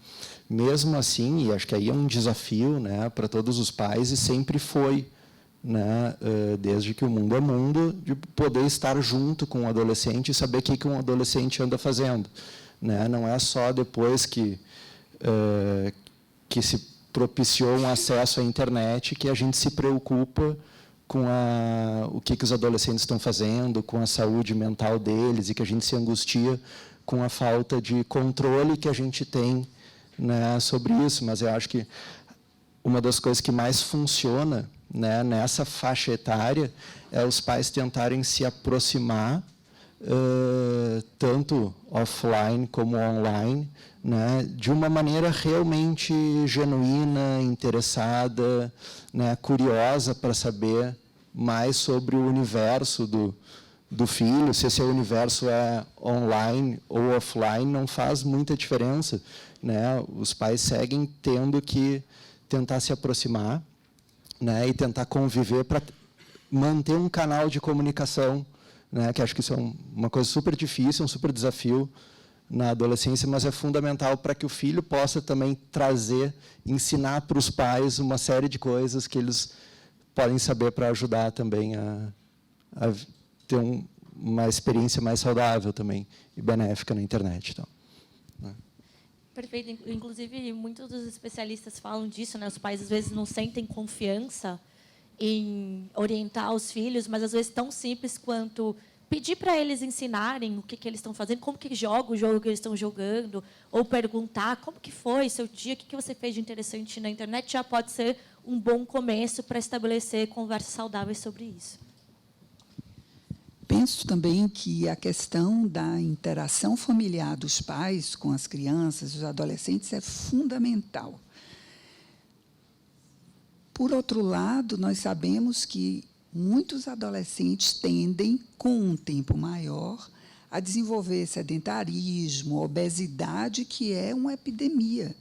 Mesmo assim, e acho que aí é um desafio, né, para todos os pais, e sempre foi, né, desde que o mundo é mundo, de poder estar junto com o adolescente e saber o que um adolescente anda fazendo. Né? Não é só depois que se propiciou um acesso à internet que a gente se preocupa com o que os adolescentes estão fazendo, com a saúde mental deles, e que a gente se angustia com a falta de controle que a gente tem, né, sobre isso. Mas eu acho que uma das coisas que mais funciona, né, nessa faixa etária é os pais tentarem se aproximar, tanto offline como online, né, de uma maneira realmente genuína, interessada, né, curiosa para saber mais sobre o universo do filho. Se esse universo é online ou offline, não faz muita diferença. Né? Os pais seguem tendo que tentar se aproximar, né, e tentar conviver para manter um canal de comunicação, né, que acho que isso é uma coisa super difícil, um super desafio na adolescência, mas é fundamental para que o filho possa também ensinar para os pais uma série de coisas que eles podem saber para ajudar também a ter uma experiência mais saudável também e benéfica na internet. Então, né? Perfeito. Inclusive, muitos dos especialistas falam disso, né? Os pais, às vezes, não sentem confiança em orientar os filhos, mas, às vezes, tão simples quanto pedir para eles ensinarem o que eles estão fazendo, como que joga o jogo que eles estão jogando, ou perguntar como que foi seu dia, o que você fez de interessante na internet, já pode ser um bom começo para estabelecer conversas saudáveis sobre isso. Penso também que a questão da interação familiar dos pais com as crianças, os adolescentes, é fundamental. Por outro lado, nós sabemos que muitos adolescentes tendem, com um tempo maior, a desenvolver sedentarismo, obesidade, que é uma epidemia.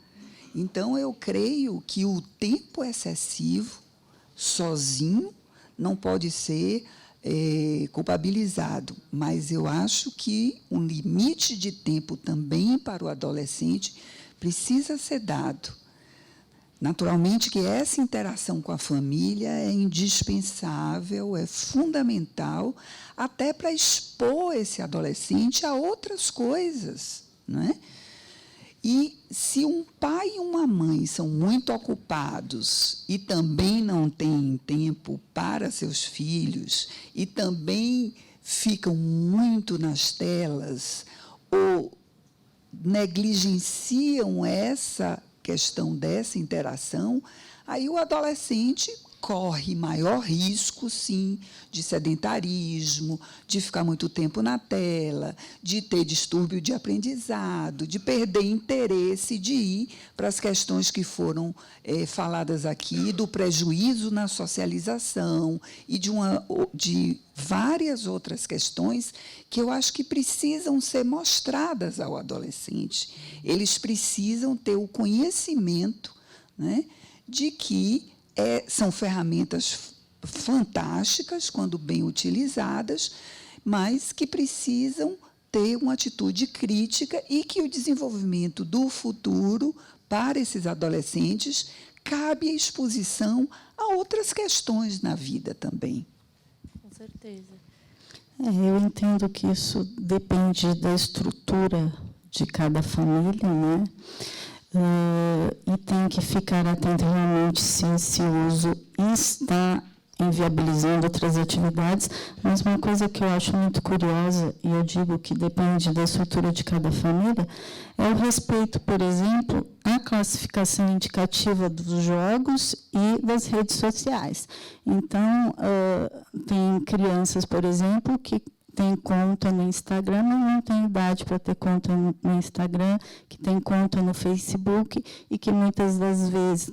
Então, eu creio que o tempo excessivo, sozinho, não pode ser culpabilizado, mas eu acho que um limite de tempo também para o adolescente precisa ser dado. Naturalmente que essa interação com a família é indispensável, é fundamental, até para expor esse adolescente a outras coisas, não é? E se um pai e uma mãe são muito ocupados e também não têm tempo para seus filhos e também ficam muito nas telas ou negligenciam essa questão dessa interação, aí o adolescente corre maior risco, sim, de sedentarismo, de ficar muito tempo na tela, de ter distúrbio de aprendizado, de perder interesse, de ir para as questões que foram faladas aqui, do prejuízo na socialização e de várias outras questões que eu acho que precisam ser mostradas ao adolescente. Eles precisam ter o conhecimento, né, de que são ferramentas fantásticas, quando bem utilizadas, mas que precisam ter uma atitude crítica e que o desenvolvimento do futuro, para esses adolescentes, cabe a exposição a outras questões na vida também. Com certeza. Eu entendo que isso depende da estrutura de cada família, né? E tem que ficar atento realmente se esse uso está inviabilizando outras atividades, mas uma coisa que eu acho muito curiosa, e eu digo que depende da estrutura de cada família, é o respeito, por exemplo, à classificação indicativa dos jogos e das redes sociais. Então, tem crianças, por exemplo, que tem conta no Instagram, mas não tem idade para ter conta no Instagram, que tem conta no Facebook e que muitas das vezes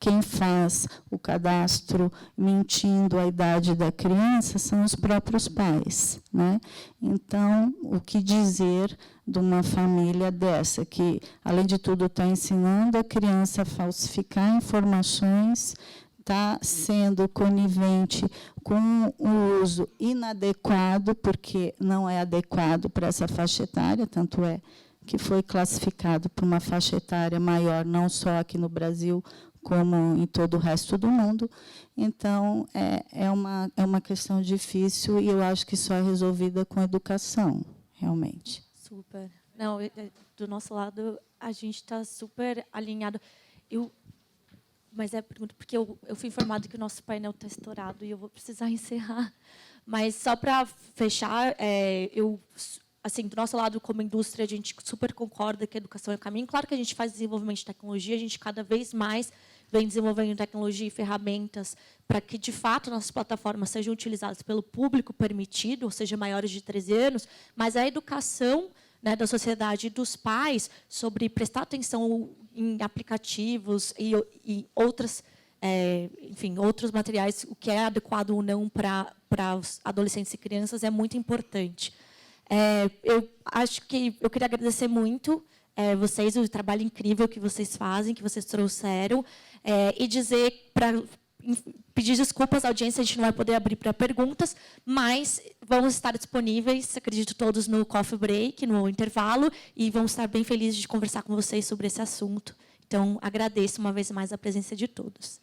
quem faz o cadastro mentindo a idade da criança são os próprios pais, né? Então, o que dizer de uma família dessa, que, além de tudo, está ensinando a criança a falsificar informações, está sendo conivente com o uso inadequado, porque não é adequado para essa faixa etária, tanto é que foi classificado para uma faixa etária maior, não só aqui no Brasil, como em todo o resto do mundo. Então, é uma questão difícil e eu acho que só é resolvida com educação, realmente. Super. Não, do nosso lado, a gente está super alinhado. Mas pergunta, porque eu fui informado que o nosso painel está estourado e eu vou precisar encerrar. Mas, só para fechar, assim, do nosso lado, como indústria, a gente super concorda que a educação é o caminho. Claro que a gente faz desenvolvimento de tecnologia, a gente cada vez mais vem desenvolvendo tecnologia e ferramentas para que, de fato, nossas plataformas sejam utilizadas pelo público permitido, ou seja, maiores de 13 anos, mas a educação, né, da sociedade e dos pais sobre prestar atenção em aplicativos e outras, enfim, outros materiais, o que é adequado ou não para os adolescentes e crianças é muito importante. Eu acho que eu queria agradecer muito vocês, o trabalho incrível que vocês fazem, que vocês trouxeram, e dizer pedir desculpas à audiência, a gente não vai poder abrir para perguntas, mas vamos estar disponíveis, acredito todos, no coffee break, no intervalo, e vamos estar bem felizes de conversar com vocês sobre esse assunto. Então, agradeço uma vez mais a presença de todos.